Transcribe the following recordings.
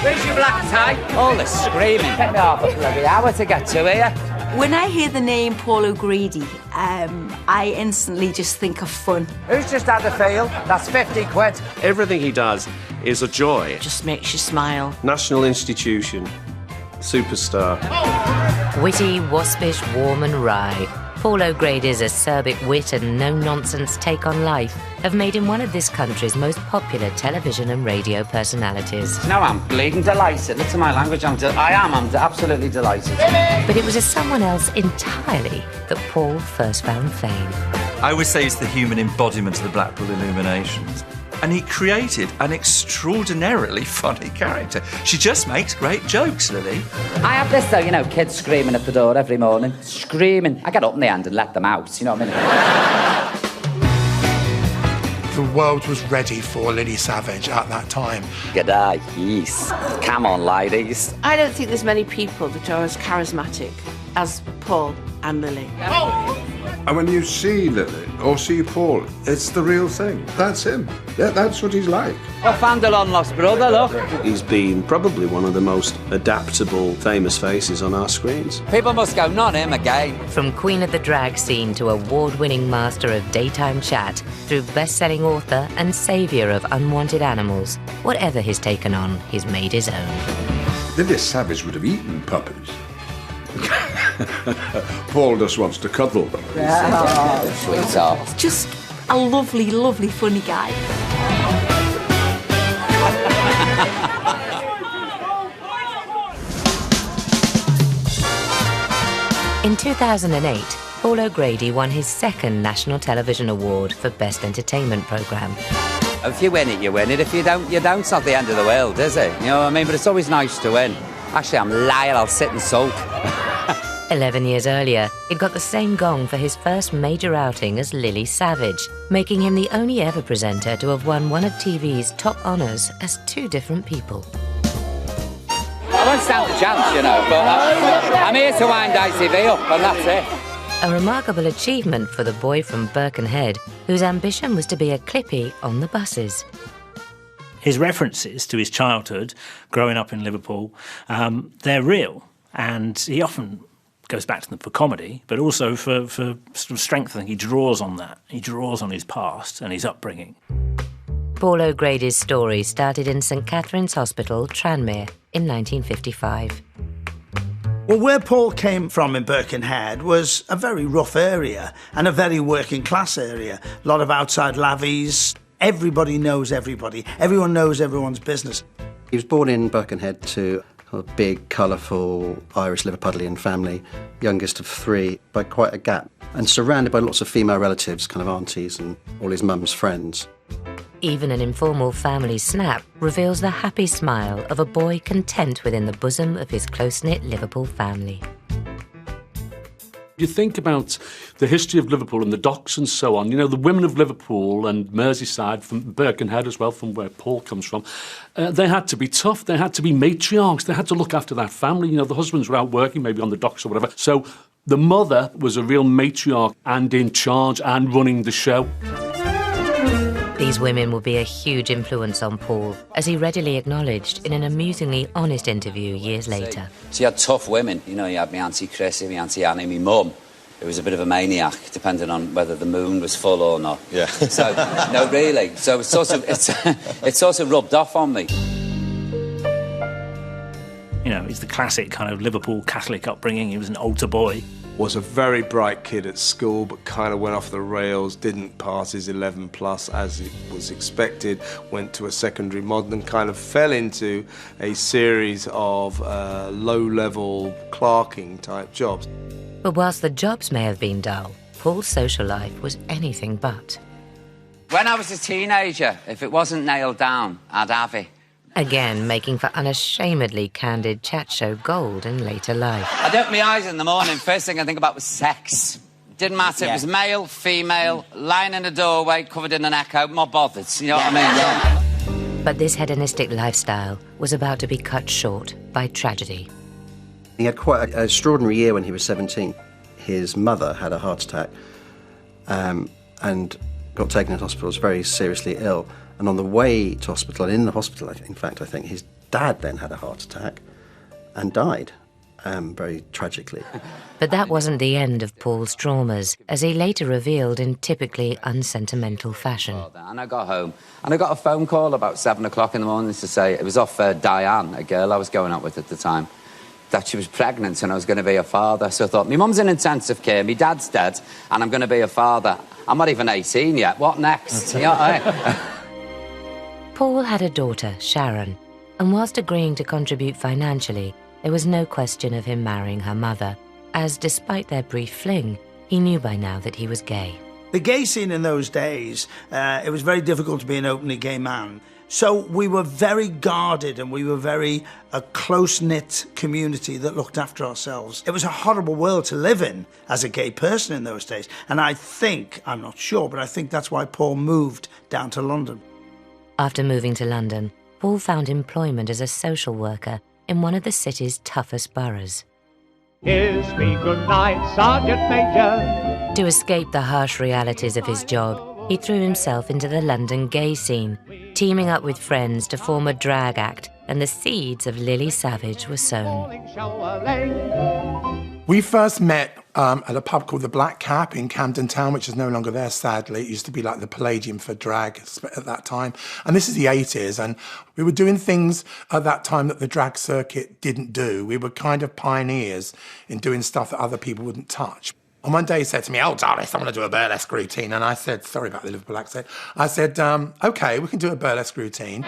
Where's your black tie? All the screaming. Take me half a bloody hour to get to here. When I hear the name Paul O'Grady, I instantly just think of fun. Who's just had a fail? That's 50 quid. Everything he does is a joy. Just makes you smile. National institution. Superstar. Witty, waspish, warm and wry, Paul O'Grady's acerbic wit and no-nonsense take on life have made him one of this country's most popular television and radio personalities. No, I'm bleeding delighted. Look to my language, I'm absolutely delighted. But it was as someone else entirely that Paul first found fame. I always say he's the human embodiment of the Blackpool Illuminations. And he created an extraordinarily funny character. She just makes great jokes, Lily. I have this, though, you know, kids screaming at the door every morning. Screaming. I get up in the end and let them out, you know what I mean? The world was ready for Lily Savage at that time. G'day, yes. Come on, ladies. I don't think there's many people that are as charismatic as Paul and Lily. And when you see Lily or see Paul, it's the real thing. That's him. That's what he's like. Oh, Vanderlon lost brother, look. He's been probably one of the most adaptable, famous faces on our screens. People must go, not him again. From queen of the drag scene to award-winning master of daytime chat, through best-selling author and saviour of unwanted animals, whatever he's taken on, he's made his own. Lily Savage would have eaten puppies. Paul just wants to cuddle them. Sweetheart. He's just a lovely, lovely, funny guy. In 2008, Paul O'Grady won his second National Television Award for Best Entertainment Programme. If you win it, you win it. If you don't, you don't. It's not the end of the world, is it? You know what I mean? But it's always nice to win. Actually, I'm lying. I'll sit and sulk. 11 years earlier, he'd got the same gong for his first major outing as Lily Savage, making him the only ever presenter to have won one of TV's top honours as two different people. I won't stand a chance, you know, but I'm here to wind ITV up, and that's it. A remarkable achievement for the boy from Birkenhead, whose ambition was to be a clippy on the buses. His references to his childhood, growing up in Liverpool, they're real, and he often goes back to them for comedy, but also for sort of strength. I think he draws on that. He draws on his past and his upbringing. Paul O'Grady's story started in St Catherine's Hospital, Tranmere, in 1955. Well, where Paul came from in Birkenhead was a very rough area and a very working-class area. A lot of outside lavvies. Everybody knows everybody. Everyone knows everyone's business. He was born in Birkenhead to a big, colourful Irish Liverpudlian family, youngest of three, by quite a gap, and surrounded by lots of female relatives, kind of aunties and all his mum's friends. Even an informal family snap reveals the happy smile of a boy content within the bosom of his close-knit Liverpool family. You think about the history of Liverpool and the docks and so on, you know, the women of Liverpool and Merseysider, from Birkenhead as well, from where Paul comes from, they had to be tough, they had to be matriarchs, they had to look after that family. You know, the husbands were out working, maybe on the docks or whatever. So the mother was a real matriarch and in charge and running the show. These women will be a huge influence on Paul, as he readily acknowledged in an amusingly honest interview years later. So you had tough women, you know, you had my Auntie Chrissy, my Auntie Annie, my mum, who was a bit of a maniac, depending on whether the moon was full or not. Yeah. So, no, really. So it's sort of rubbed off on me. You know, he's the classic kind of Liverpool Catholic upbringing. He was an altar boy. Was a very bright kid at school, but kind of went off the rails, didn't pass his 11 plus as it was expected, went to a secondary modern and kind of fell into a series of low-level clerking type jobs. But whilst the jobs may have been dull, Paul's social life was anything but. When I was a teenager, if it wasn't nailed down, I'd have it. Again, making for unashamedly candid chat show gold in later life. I'd open my eyes in the morning, first thing I think about was sex. Didn't matter, It was male, female, lying in a doorway, covered in an echo, not bothered, you know what I mean? But this hedonistic lifestyle was about to be cut short by tragedy. He had quite an extraordinary year when he was 17. His mother had a heart attack and got taken to hospital, was very seriously ill. And on the way to hospital, and in the hospital, in fact, I think, his dad then had a heart attack and died, very tragically. But that wasn't the end of Paul's traumas, as he later revealed in typically unsentimental fashion. And I got home, and I got a phone call about 7 o'clock in the morning to say, it was off Diane, a girl I was going out with at the time, that she was pregnant and I was going to be a father. So I thought, my mum's in intensive care, my dad's dead, and I'm going to be a father. I'm not even 18 yet. What next? You know what I mean? Paul had a daughter, Sharon, and whilst agreeing to contribute financially, there was no question of him marrying her mother, as despite their brief fling, he knew by now that he was gay. The gay scene in those days, it was very difficult to be an openly gay man. So we were very guarded and we were very a close-knit community that looked after ourselves. It was a horrible world to live in as a gay person in those days. And I think, I'm not sure, but I think that's why Paul moved down to London. After moving to London, Paul found employment as a social worker in one of the city's toughest boroughs. Kiss me goodnight, Sergeant Major. To escape the harsh realities of his job, he threw himself into the London gay scene, teaming up with friends to form a drag act, and the seeds of Lily Savage were sown. We first met at a pub called the Black Cap in Camden Town, which is no longer there, sadly. It used to be like the Palladium for drag at that time. And this is the 80s, and we were doing things at that time that the drag circuit didn't do. We were kind of pioneers in doing stuff that other people wouldn't touch. And one day he said to me, "Oh, darling, I want to do a burlesque routine." And I said, sorry about the Liverpool accent, I said, OK, we can do a burlesque routine.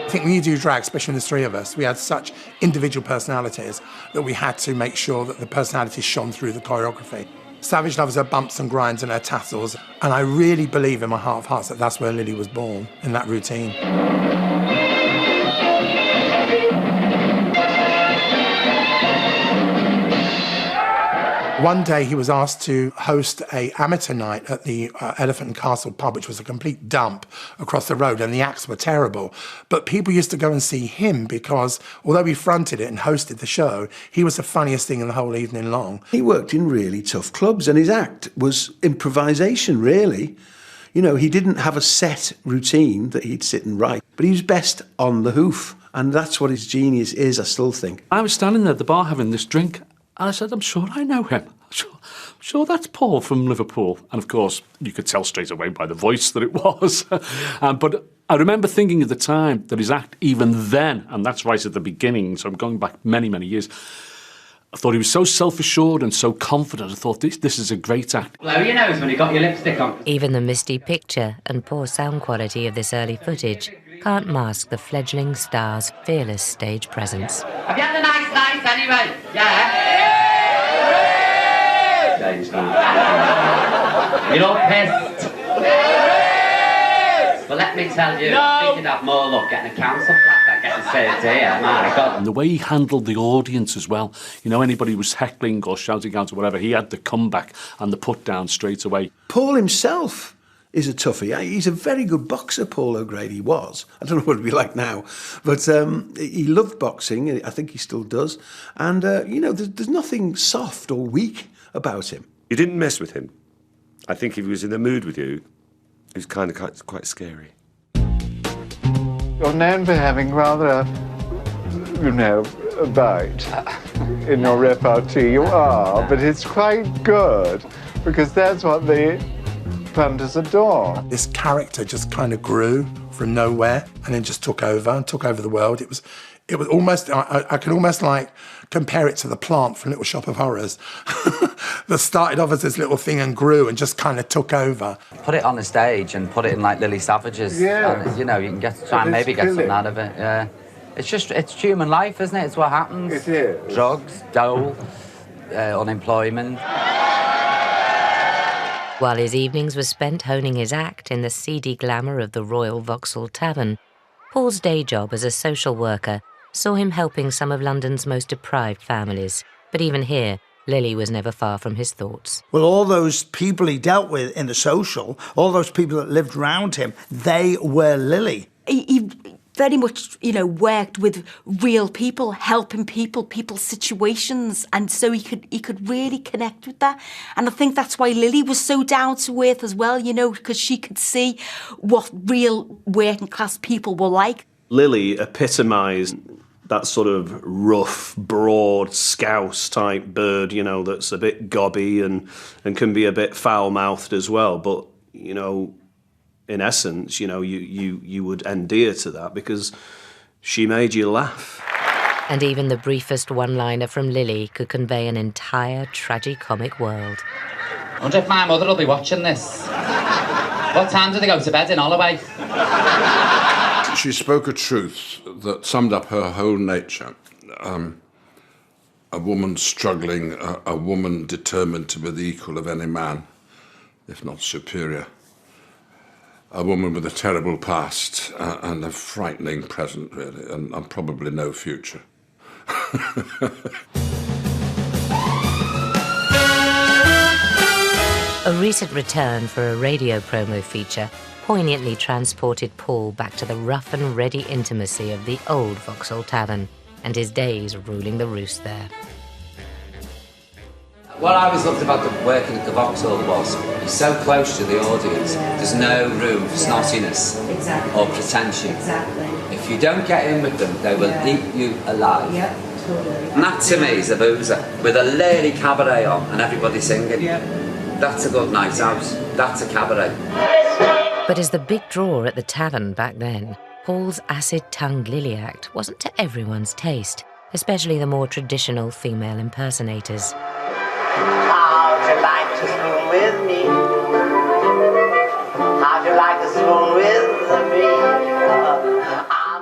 I think when you do drag, especially when there's three of us, we had such individual personalities that we had to make sure that the personalities shone through the choreography. Savage loves her bumps and grinds and her tassels, and I really believe in my heart of hearts that that's where Lily was born, in that routine. One day he was asked to host an amateur night at the Elephant and Castle pub, which was a complete dump across the road, and the acts were terrible. But people used to go and see him because, although he fronted it and hosted the show, he was the funniest thing in the whole evening long. He worked in really tough clubs, and his act was improvisation, really. You know, he didn't have a set routine that he'd sit and write, but he was best on the hoof, and that's what his genius is, I still think. I was standing there at the bar having this drink, and I said, I'm sure I know him. I'm sure that's Paul from Liverpool. And of course, you could tell straight away by the voice that it was. But I remember thinking at the time that his act, even then, and that's right at the beginning, so I'm going back many, many years, I thought he was so self-assured and so confident. I thought, this is a great act. Blow your nose when you got your lipstick on. Even the misty picture and poor sound quality of this early footage can't mask the fledgling star's fearless stage presence. Have you had a nice night anyway? Yeah? You're all pissed. But let me tell you, I think you'd have more luck getting a council flat than getting saved here, my God. And the way he handled the audience as well, you know, anybody who was heckling or shouting out or whatever, he had the comeback and the put down straight away. Paul himself is a toughie. He's a very good boxer, Paul O'Grady was. I don't know what it'd be like now. But he loved boxing. I think he still does. And, you know, there's nothing soft or weak about him. You didn't mess with him. I think if he was in the mood with you, he was kind of quite scary. You're known for having rather a, you know, a bite in your repartee. You are, but it's quite good because that's what the punters adore. This character just kind of grew from nowhere and then just took over the world. It was almost, I could almost like compare it to the plant from Little Shop of Horrors that started off as this little thing and grew and just kind of took over. Put it on the stage and put it in like Lily Savage's. Yeah. And, you know, you can try and maybe get something out of it. Yeah. It's human life, isn't it? It's what happens. It is. Drugs, dole, unemployment. While his evenings were spent honing his act in the seedy glamour of the Royal Vauxhall Tavern, Paul's day job as a social worker saw him helping some of London's most deprived families. But even here, Lily was never far from his thoughts. Well, all those people he dealt with in the social, all those people that lived around him, they were Lily. He very much, you know, worked with real people, helping people, people's situations, and so he could really connect with that. And I think that's why Lily was so down to earth as well, you know, because she could see what real working class people were like. Lily epitomised that sort of rough, broad, scouse type bird, you know, that's a bit gobby and can be a bit foul-mouthed as well. But, you know, in essence, you know, you would endear to that because she made you laugh. And even the briefest one-liner from Lily could convey an entire tragicomic world. I wonder if my mother will be watching this. What time do they go to bed in Holloway? She spoke a truth that summed up her whole nature. A woman struggling, a woman determined to be the equal of any man, if not superior. A woman with a terrible past and a frightening present, really, and probably no future. A recent return for a radio promo feature poignantly transported Paul back to the rough and ready intimacy of the old Vauxhall Tavern and his days ruling the roost there. What I always loved about the working at the Vauxhall was you're so close to the audience. There's no room for snottiness or pretension. If you don't get in with them, they will eat you alive. And that to me is a boozer with a lady cabaret on and everybody singing. That's a good night out. That's a cabaret. But as the big draw at the tavern back then, Paul's acid-tongued Lily act wasn't to everyone's taste, especially the more traditional female impersonators. How'd you like to spoon with me? How'd you like to spoon with me?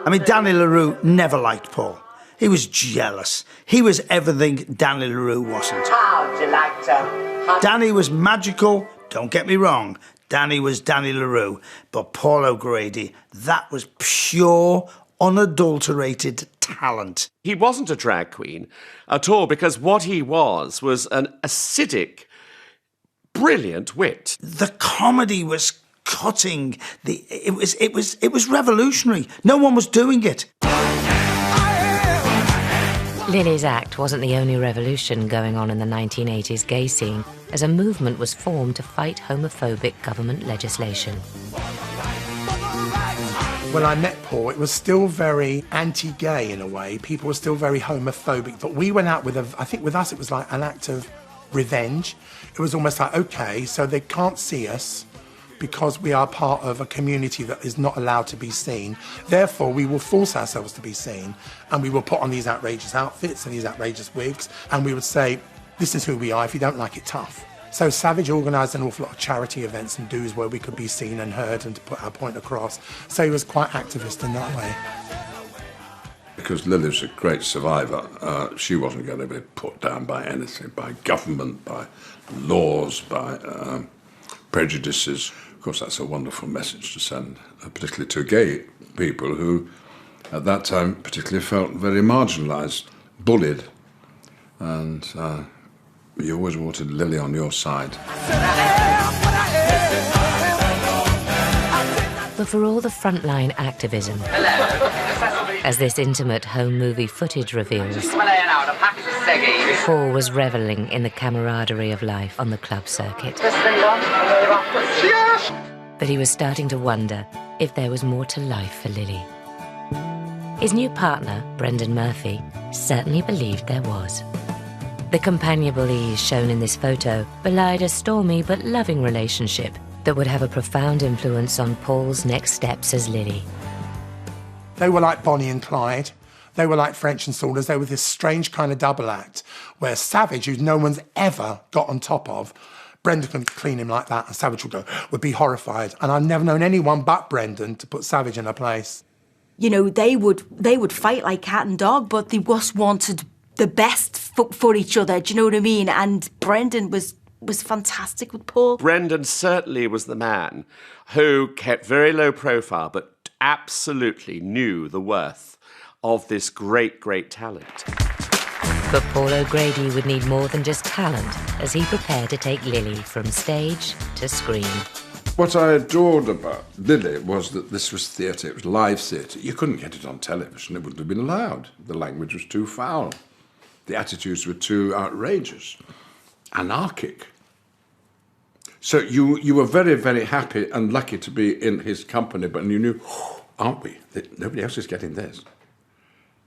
I mean, Danny LaRue never liked Paul. He was jealous. He was everything Danny LaRue wasn't. How'd you like to... Danny was magical, don't get me wrong. Danny was Danny LaRue, but Paul O'Grady, that was pure, unadulterated talent. He wasn't a drag queen at all, because what he was an acidic, brilliant wit. The comedy was cutting. It was revolutionary. No one was doing it. Lily's act wasn't the only revolution going on in the 1980s gay scene, as a movement was formed to fight homophobic government legislation. When I met Paul, it was still very anti-gay in a way. People were still very homophobic. But we went out with I think with us it was like an act of revenge. It was almost like, okay, so they can't see us because we are part of a community that is not allowed to be seen. Therefore, we will force ourselves to be seen, and we will put on these outrageous outfits and these outrageous wigs, and we would say, this is who we are, if you don't like it, tough. So Savage organised an awful lot of charity events and do's where we could be seen and heard and to put our point across. So he was quite activist in that way. Because Lily was a great survivor, she wasn't going to be put down by anything, by government, by laws, by prejudices. Of course, that's a wonderful message to send, particularly to gay people who, at that time, particularly felt very marginalised, bullied, and you always wanted Lily on your side. But for all the frontline activism, as this intimate home movie footage reveals, Paul was revelling in the camaraderie of life on the club circuit. But he was starting to wonder if there was more to life for Lily. His new partner, Brendan Murphy, certainly believed there was. The companionable ease shown in this photo belied a stormy but loving relationship that would have a profound influence on Paul's next steps as Lily. They were like Bonnie and Clyde. They were like French and Saunders. They were this strange kind of double act where Savage, who no one's ever got on top of, Brendan could clean him like that and Savage would be horrified. And I've never known anyone but Brendan to put Savage in a place. You know, they would fight like cat and dog, but they just wanted the best for each other. Do you know what I mean? And Brendan was fantastic with Paul. Brendan certainly was the man who kept very low profile, but absolutely knew the worth of this great, great talent. But Paul O'Grady would need more than just talent as he prepared to take Lily from stage to screen. What I adored about Lily was that this was theatre, it was live theatre. You couldn't get it on television, it wouldn't have been allowed. The language was too foul. The attitudes were too outrageous, anarchic. So you were very, very happy and lucky to be in his company, but you knew, aren't we, that nobody else is getting this.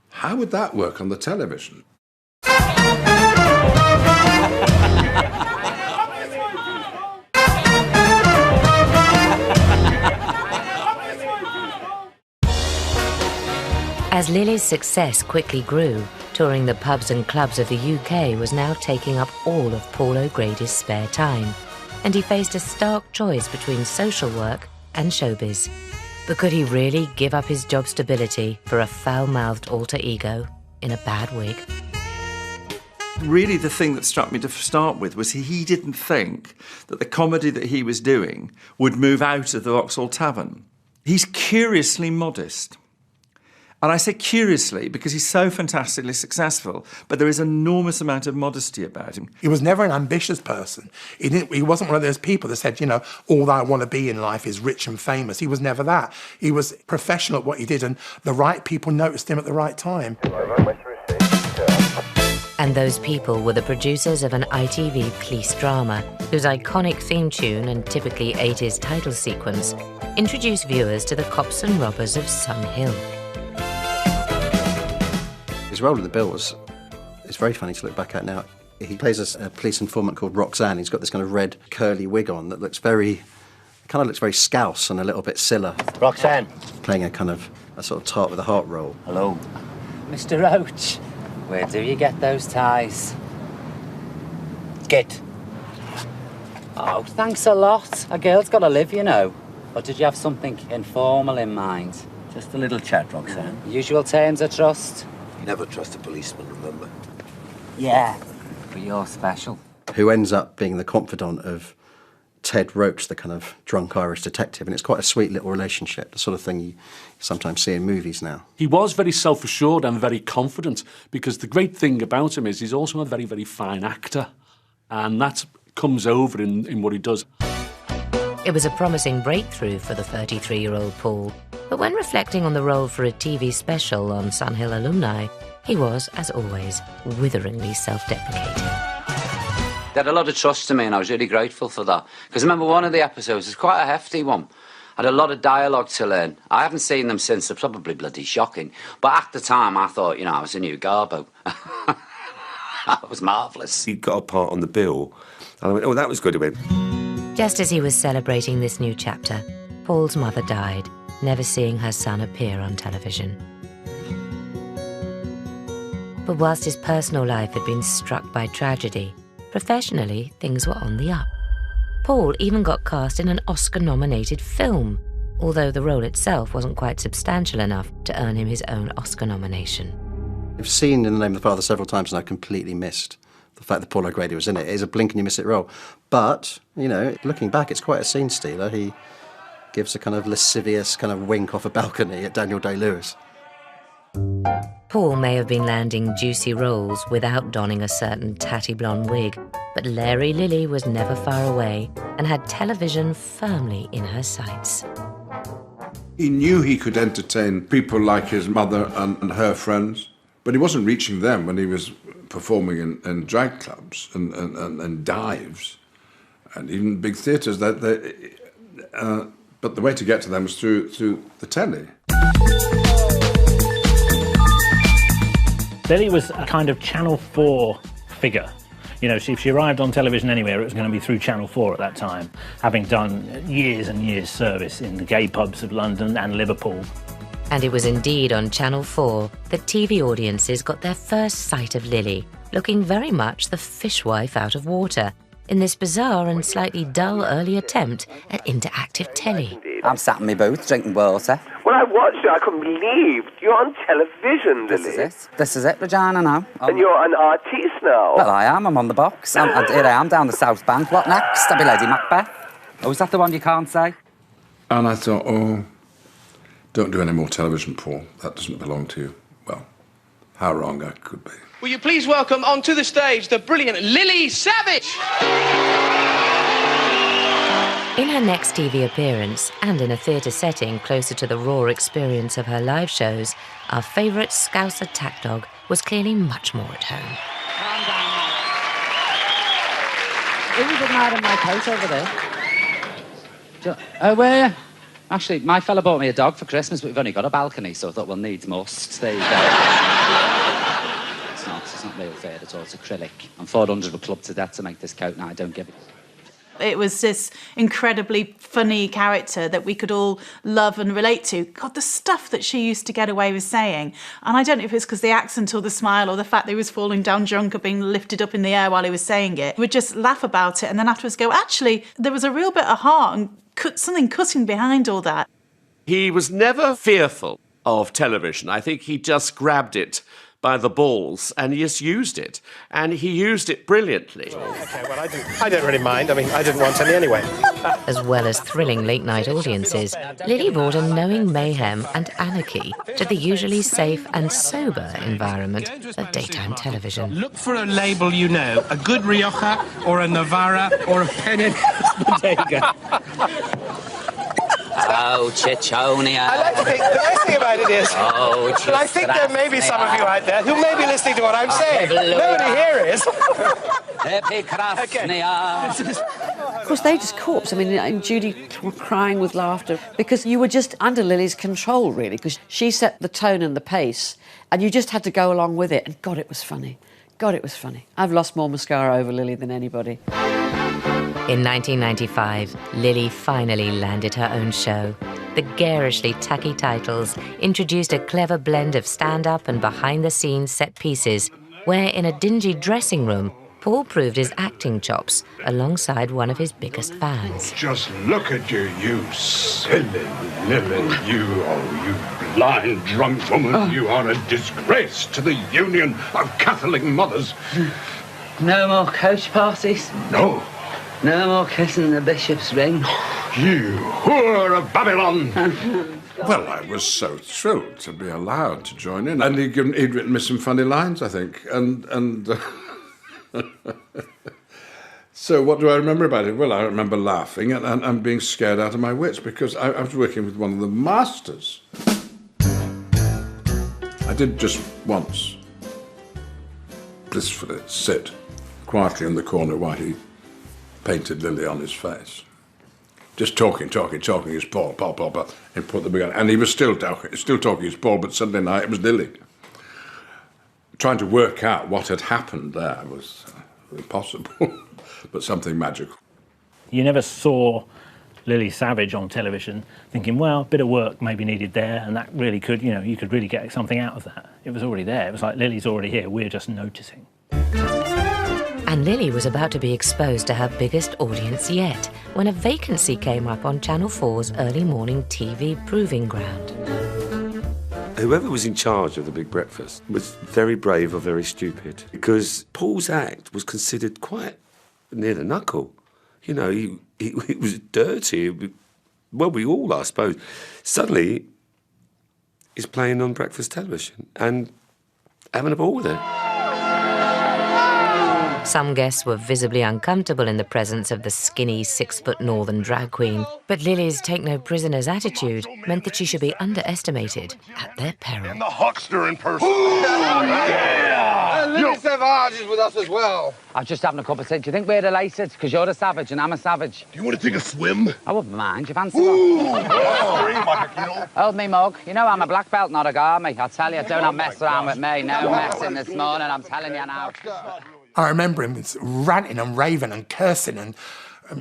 How would that work on the television? As Lily's success quickly grew, touring the pubs and clubs of the UK was now taking up all of Paul O'Grady's spare time, and he faced a stark choice between social work and showbiz. But could he really give up his job stability for a foul-mouthed alter ego in a bad wig? Really, the thing that struck me to start with was he didn't think that the comedy that he was doing would move out of the Vauxhall Tavern. He's curiously modest. And I say curiously because he's so fantastically successful, but there is an enormous amount of modesty about him. He was never an ambitious person. He wasn't one of those people that said, you know, all I want to be in life is rich and famous. He was never that. He was professional at what he did, and the right people noticed him at the right time. And those people were the producers of an ITV police drama, whose iconic theme tune and typically 80s title sequence introduced viewers to the cops and robbers of Sun Hill. His role in the bill it's very funny to look back at now. He plays a police informant called Roxanne. He's got this kind of red curly wig on that looks very scouse and a little bit Scylla. Roxanne. Playing a sort of tart with a heart role. Hello. Mr. Roach, where do you get those ties? Get. Oh, thanks a lot. A girl's got to live, you know. Or did you have something informal in mind? Just a little chat, Roxanne. Usual terms of trust? You never trust a policeman, remember? Yeah, but you're special. Who ends up being the confidant of Ted Roach, the kind of drunk Irish detective, and it's quite a sweet little relationship, the sort of thing you sometimes see in movies now. He was very self-assured and very confident, because the great thing about him is he's also a very, very fine actor, and that comes over in what he does. It was a promising breakthrough for the 33-year-old Paul, but when reflecting on the role for a TV special on Sun Hill alumni, he was, as always, witheringly self-deprecating. They had a lot of trust in me, and I was really grateful for that. Because I remember one of the episodes was quite a hefty one. I had a lot of dialogue to learn. I haven't seen them since. They're probably bloody shocking. But at the time, I thought, you know, I was a new Garbo. That was marvellous. He got a part on the bill, and I went, oh, that was good. He went. Just as he was celebrating this new chapter, Paul's mother died, never seeing her son appear on television. But whilst his personal life had been struck by tragedy, professionally, things were on the up. Paul even got cast in an Oscar-nominated film, although the role itself wasn't quite substantial enough to earn him his own Oscar nomination. I've seen In the Name of the Father several times, and I completely missed the fact that Paul O'Grady was in it. It is a blink and you miss it role. But, you know, looking back, it's quite a scene stealer. He gives a kind of lascivious kind of wink off a balcony at Daniel Day-Lewis. Paul may have been landing juicy roles without donning a certain tatty blonde wig, but Larry Lily was never far away and had television firmly in her sights. He knew he could entertain people like his mother and her friends, but he wasn't reaching them when he was performing in drag clubs and dives and even big theatres. But the way to get to them was through the telly. Lily was a kind of Channel 4 figure. You know, if she arrived on television anywhere, it was going to be through Channel 4 at that time, having done years and years service in the gay pubs of London and Liverpool. And it was indeed on Channel 4 that TV audiences got their first sight of Lily, looking very much the fishwife out of water, in this bizarre and slightly dull early attempt at interactive telly. I'm sat in my booth drinking water. Well, I watched it. I couldn't believe you're on television, Lily. This is it, Regina, now. And you're an artiste now. Well, I am. I'm on the box. Here I am down the South Bank. What next? I'll be Lady Macbeth. Oh, is that the one you can't say? And I thought, oh, don't do any more television, Paul. That doesn't belong to you. Well, how wrong I could be. Will you please welcome onto the stage the brilliant Lily Savage? In her next TV appearance, and in a theatre setting closer to the raw experience of her live shows, our favourite Scouse attack dog was clearly much more at home. Who was admiring my coat over there? Oh, where? Actually, my fella bought me a dog for Christmas, but we've only got a balcony, so I thought, well, needs must. There you go. It's not real fair at all. It's acrylic. I'm 400 were clubbed to death to make this coat now. I don't give it. It was this incredibly funny character that we could all love and relate to. God, the stuff that she used to get away with saying. And I don't know if it's because the accent or the smile or the fact that he was falling down drunk or being lifted up in the air while he was saying it. We'd just laugh about it and then afterwards go, actually, there was a real bit of heart and something cutting behind all that. He was never fearful of television. I think he just grabbed it by the balls and he just used it. And he used it brilliantly. OK, well, I don't really mind. I mean, I didn't want any anyway. As well as thrilling late-night audiences, Lily brought a knowing mayhem and anarchy to the usually safe and sober environment of daytime television. Look for a label you know, a good Rioja or a Navarra or a Pene Bodega. Oh, Chichonia. I like to think, the nice thing about it is, oh, but I think there may be some of you out there who may be listening to what I'm saying. Nobody here is. Of course, they just corpsed. I mean, and Judy crying with laughter because you were just under Lily's control, really, because she set the tone and the pace, and you just had to go along with it. And God, it was funny. God, it was funny. I've lost more mascara over Lily than anybody. In 1995, Lily finally landed her own show. The garishly tacky titles introduced a clever blend of stand-up and behind-the-scenes set pieces, where in a dingy dressing room, Paul proved his acting chops alongside one of his biggest fans. Just look at you, you silly Lily, you blind drunk woman. Oh. You are a disgrace to the Union of Catholic Mothers. No more coach parties? No. No more kissing the bishop's ring? You whore of Babylon! Well, I was so thrilled to be allowed to join in. And he'd written me some funny lines, I think. And so what do I remember about it? Well, I remember laughing and being scared out of my wits because I was working with one of the masters. I did just once blissfully sit quietly in the corner while he painted Lily on his face. Just talking his Paul, and put the big on. And he was still talking his Paul, but Sunday night it was Lily. Trying to work out what had happened there was impossible, but something magical. You never saw Lily Savage on television thinking, well, a bit of work maybe needed there, and that really could, you could really get something out of that. It was already there. It was like, Lily's already here, we're just noticing. And Lily was about to be exposed to her biggest audience yet when a vacancy came up on Channel 4's early morning TV proving ground. Whoever was in charge of the Big Breakfast was very brave or very stupid because Paul's act was considered quite near the knuckle. You know, he was dirty. Well, we all, I suppose. Suddenly, he's playing on breakfast television and having a ball with it. Some guests were visibly uncomfortable in the presence of the skinny, 6-foot northern drag queen, but Lily's take-no-prisoners attitude meant that she should be underestimated at their peril. And the huckster in person. Yeah! Lily Savage is with us as well. I'm just having a cup of tea. Do you think we're related? Because you're a savage and I'm a savage. Do you want to take a swim? I wouldn't mind. You fancy one? Hold me, mug. You know I'm a black belt, not a garmy. I tell you, don't mess around with me. No messing this morning, I'm telling you now. I remember him ranting and raving and cursing and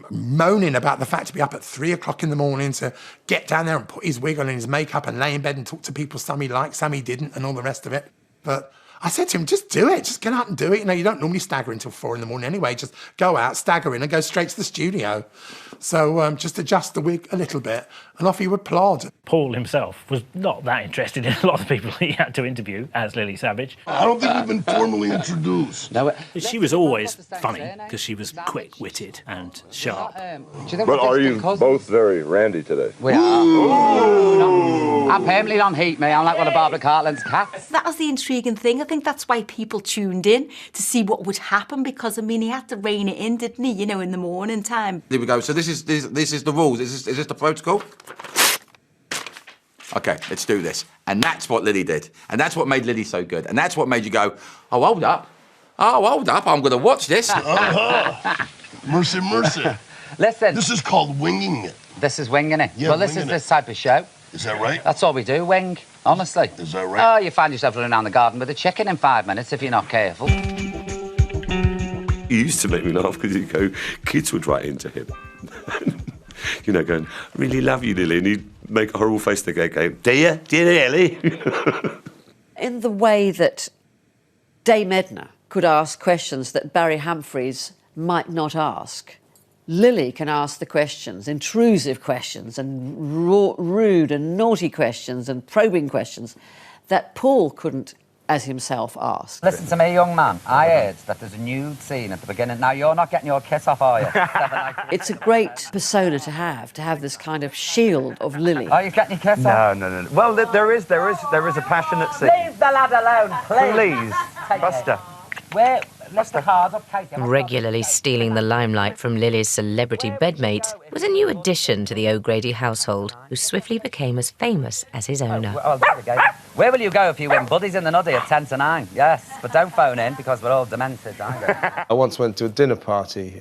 moaning about the fact to be up at 3 o'clock in the morning to get down there and put his wig on and his makeup and lay in bed and talk to people some he liked, some he didn't, and all the rest of it. But I said to him, just do it. Just get out and do it. You know, you don't normally stagger until 4 in the morning anyway. Just go out, stagger in and go straight to the studio. So just adjust the wig a little bit and off he would plod. Paul himself was not that interested in a lot of the people he had to interview as Lily Savage. I don't think we've been formally introduced. No, she was always funny because she was quick-witted and sharp. But are you both very randy today? We are. I'm permanently on heat, me. I'm like one of Barbara Cartland's cats. That was the intriguing thing. I think that's why people tuned in to see what would happen, because, I mean, he had to rein it in, didn't he, you know, in the morning time. Here we go. So this is the rules. Is this the protocol? OK, let's do this. And that's what Lily did. And that's what made Lily so good. And that's what made you go, oh, hold up. Oh, hold up. I'm going to watch this. Mercy, mercy. Listen. This is called winging it. This is winging it. Yeah, well, this is this type of show. Is that right? That's all we do, wing, honestly. Is that right? Oh, you find yourself running around the garden with a chicken in 5 minutes if you're not careful. He used to make me laugh because he'd go, kids would write into him. You know, going, I really love you, Lily. And he'd make a horrible face to go, do you? Do you really? In the way that Dame Edna could ask questions that Barry Humphries might not ask, Lily can ask the questions, intrusive questions and rude and naughty questions and probing questions that Paul couldn't as himself ask. Listen to me, young man. I heard that there's a nude scene at the beginning. Now, you're not getting your kiss off, are you? It's a great persona to have this kind of shield of Lily. Are you getting your kiss off? No. Well, there is a passionate scene. Leave the lad alone, please. Please, Buster. Where? Lift the card up, Kate. Regularly stealing the limelight from Lily's celebrity bedmates was a new addition to the O'Grady household, who swiftly became as famous as his owner. Where will you go if you win? Buddies in the Nuddy at 10 to 9. Yes, but don't phone in because we're all demented, aren't we? I once went to a dinner party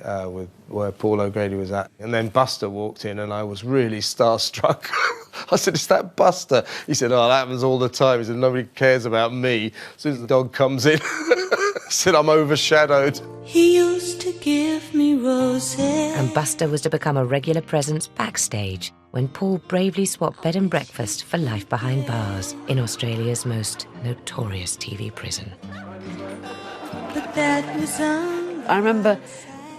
where Paul O'Grady was at, and then Buster walked in, and I was really starstruck. I said, is that Buster? He said, oh, that happens all the time. He said, nobody cares about me. As soon as the dog comes in, I said, I'm overshadowed. He used to give me roses. And Buster was to become a regular presence backstage when Paul bravely swapped bed and breakfast for life behind bars in Australia's most notorious TV prison. But that was I remember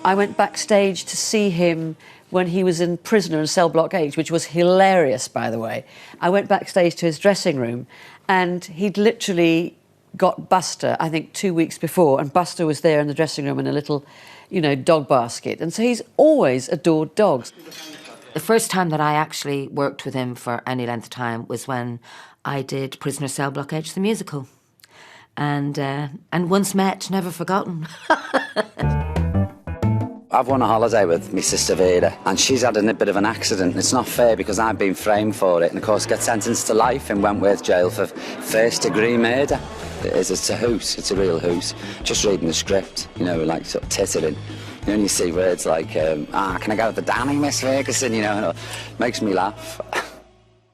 I went backstage to see him when he was in Prisoner in Cell Block H, which was hilarious, by the way. I went backstage to his dressing room, and he'd literally got Buster, I think, 2 weeks before, and Buster was there in the dressing room in a little, you know, dog basket. And so he's always adored dogs. The first time that I actually worked with him for any length of time was when I did Prisoner Cell Block H, the musical. And once met, never forgotten. I've won a holiday with my sister Vera, and she's had a bit of an accident. It's not fair because I've been framed for it and, of course, got sentenced to life in Wentworth Jail for first-degree murder. It's a hoose. It's a real hoose. Just reading the script, you know, like sort of tittering. You know, you see words like, can I go to the Danny, Miss Ferguson? You know, and it makes me laugh.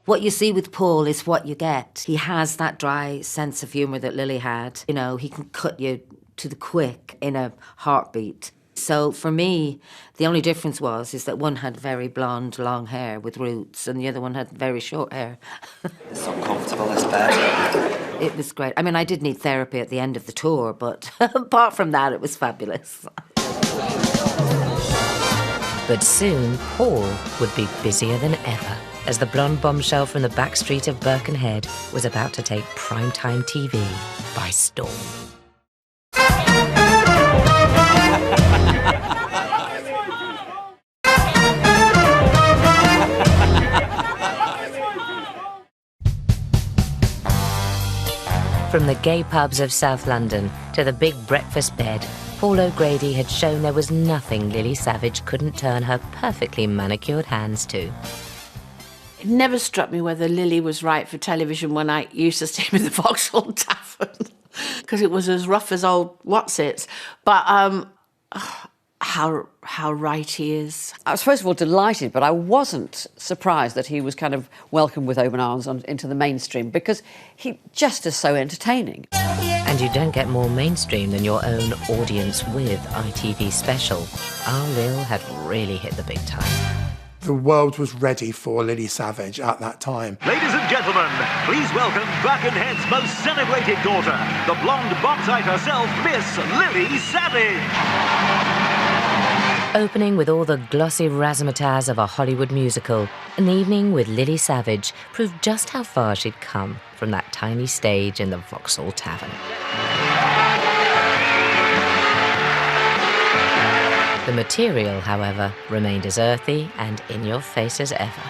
What you see with Paul is what you get. He has that dry sense of humour that Lily had. You know, he can cut you to the quick in a heartbeat. So for me, the only difference is that one had very blonde, long hair with roots, and the other one had very short hair. It's so comfortable, this bed. It was great. I mean, I did need therapy at the end of the tour, but apart from that, it was fabulous. But soon, Paul would be busier than ever, as the blonde bombshell from the back street of Birkenhead was about to take primetime TV by storm. From the gay pubs of South London to the big breakfast bed, Paul O'Grady had shown there was nothing Lily Savage couldn't turn her perfectly manicured hands to. It never struck me whether Lily was right for television when I used to stay with the Vauxhall Tavern, because it was as rough as old what's-its. But how right he is. I was first of all delighted, but I wasn't surprised that he was kind of welcomed with open arms into the mainstream, because he just is so entertaining. And you don't get more mainstream than your own Audience With ITV special. Our Lil had really hit the big time. The world was ready for Lily Savage at that time. Ladies and gentlemen, please welcome Birkenhead's most celebrated daughter, the blonde bobside herself, Miss Lily Savage. Opening with all the glossy razzmatazz of a Hollywood musical, an evening with Lily Savage proved just how far she'd come from that tiny stage in the Vauxhall Tavern. The material, however, remained as earthy and in your face as ever.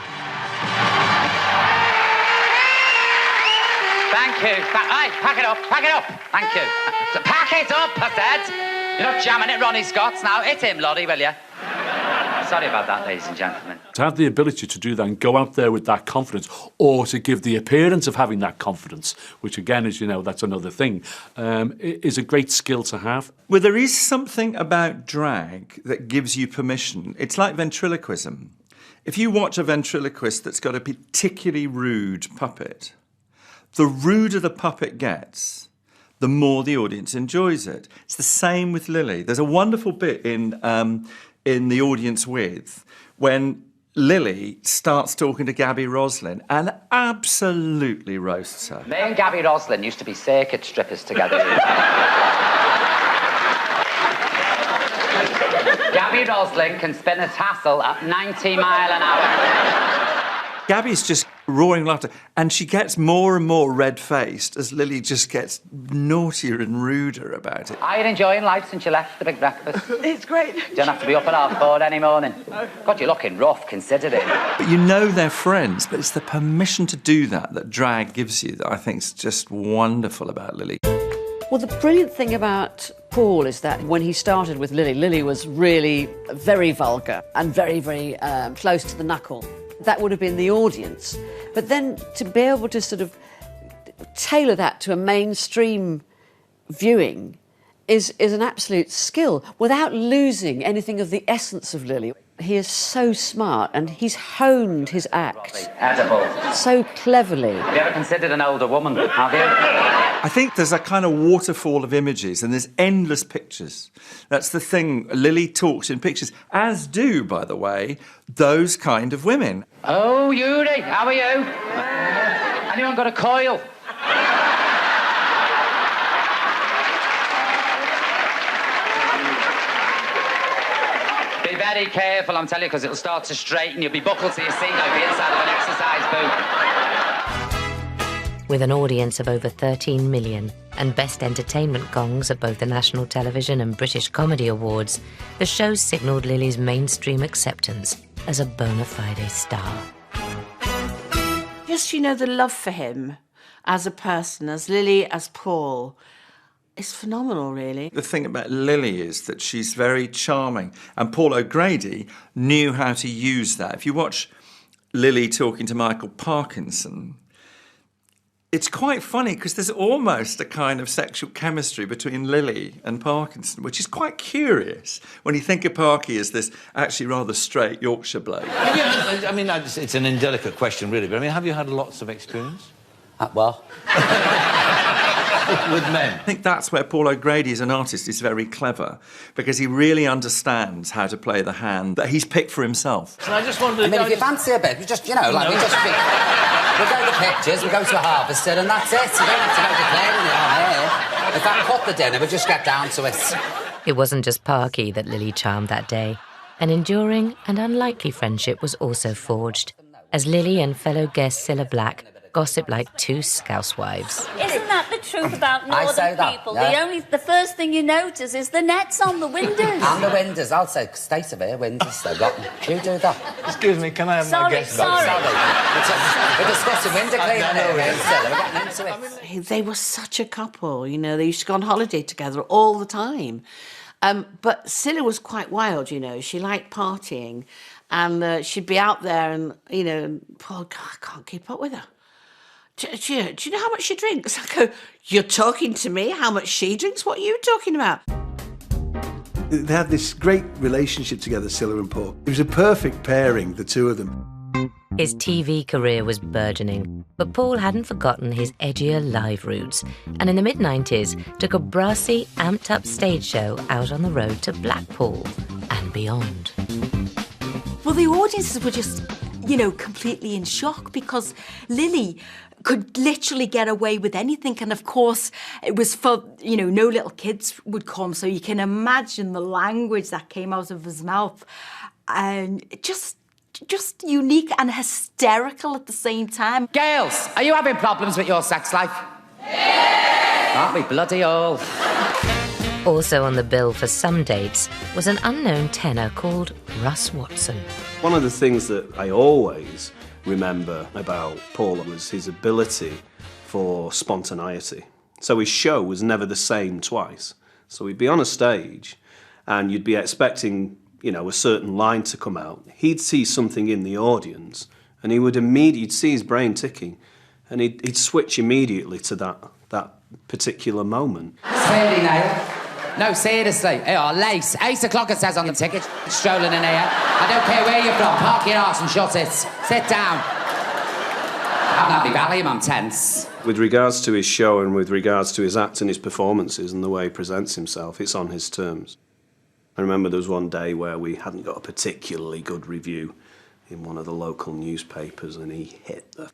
Thank you. Hey, pack it up. Thank you. Pack it up, I said. You're not jamming it, Ronnie Scott's now. Hit him, Lottie, will you? Sorry about that, ladies and gentlemen. To have the ability to do that and go out there with that confidence, or to give the appearance of having that confidence, which again, as you know, that's another thing, is a great skill to have. Well, there is something about drag that gives you permission. It's like ventriloquism. If you watch a ventriloquist that's got a particularly rude puppet, the ruder the puppet gets, the more the audience enjoys it. It's the same with Lily. There's a wonderful bit in The Audience With when Lily starts talking to Gabby Roslin and absolutely roasts her. Me and Gabby Roslin used to be circuit strippers together. Gabby Roslin can spin a tassel at 90 mile an hour. Gabby's just roaring laughter, and she gets more and more red-faced as Lily just gets naughtier and ruder about it. Are you enjoying life since you left the big breakfast? It's great. You don't have to be up at 4:30 any morning. God, you're looking rough, considering. But you know they're friends, but it's the permission to do that drag gives you that I think is just wonderful about Lily. Well, the brilliant thing about Paul is that when he started with Lily, Lily was really very vulgar and very, very close to the knuckle. That would have been the audience. But then to be able to sort of tailor that to a mainstream viewing is an absolute skill without losing anything of the essence of Lily. He is so smart and he's honed his act Edible. so cleverly. Have you ever considered an older woman, have you? I think there's a kind of waterfall of images and there's endless pictures. That's the thing. Lily talks in pictures, as do, by the way, those kind of women. Oh, Yuri, how are you? Anyone got a coil? Be very careful, I'm telling you, because it'll start to straighten. You'll be buckled to your seat like the inside of an exercise boot. With an audience of over 13 million and Best Entertainment gongs at both the National Television and British Comedy Awards, the show signalled Lily's mainstream acceptance as a bona fide star. Just, the love for him as a person, as Lily, as Paul, is phenomenal, really. The thing about Lily is that she's very charming, and Paul O'Grady knew how to use that. If you watch Lily talking to Michael Parkinson, it's quite funny because there's almost a kind of sexual chemistry between Lily and Parkinson, which is quite curious when you think of Parky as this actually rather straight Yorkshire bloke. Yeah, I mean, it's an indelicate question, really, but I mean, have you had lots of experience? Well... with men. I think that's where Paul O'Grady as an artist is very clever, because he really understands how to play the hand that he's picked for himself. And I just wondered... I mean, if you fancy a bit, we just, we go to the pictures, we go to a harvester, and that's it. You don't have to go declaring it on here. If I cut the dinner, we just get down to it. It wasn't just Parky that Lily charmed that day. An enduring and unlikely friendship was also forged, as Lily and fellow guest Cilla Black gossip like two scouse-wives. Isn't that the truth about northern people? Yeah. The first thing you notice is the nets on the windows. And the windows, I'll say, state of air windows, they're rotten. Do you do that? Excuse me, can I have my guest back? Sorry. We're discussing window cleaning here, we're getting into it. They were such a couple, they used to go on holiday together all the time. But Cilla was quite wild, she liked partying, and she'd be out there and, Paul, God, I can't keep up with her. Do you know how much she drinks? I go, you're talking to me? How much she drinks? What are you talking about? They had this great relationship together, Cilla and Paul. It was a perfect pairing, the two of them. His TV career was burgeoning, but Paul hadn't forgotten his edgier live roots, and in the mid-90s took a brassy, amped-up stage show out on the road to Blackpool and beyond. Well, the audiences were just, completely in shock, because Lily could literally get away with anything. And of course, it was for, no little kids would come. So you can imagine the language that came out of his mouth. And just unique and hysterical at the same time. Girls, are you having problems with your sex life? Yeah! Aren't we bloody all? Also on the bill for some dates was an unknown tenor called Russ Watson. One of the things that I always remember about Paul was his ability for spontaneity. So his show was never the same twice. So he'd be on a stage and you'd be expecting, you know, a certain line to come out. He'd see something in the audience and he would immediately, you'd see his brain ticking and he'd switch immediately to that particular moment. Really, Niall? No, seriously. Oh, lace. 8 o'clock it says on the ticket. Strolling in here. I don't care where you're from. Park your arse and shut it. Sit down. I'm not my Valium, I'm tense. With regards to his show and with regards to his act and his performances and the way he presents himself, it's on his terms. I remember there was one day where we hadn't got a particularly good review in one of the local newspapers and he hit the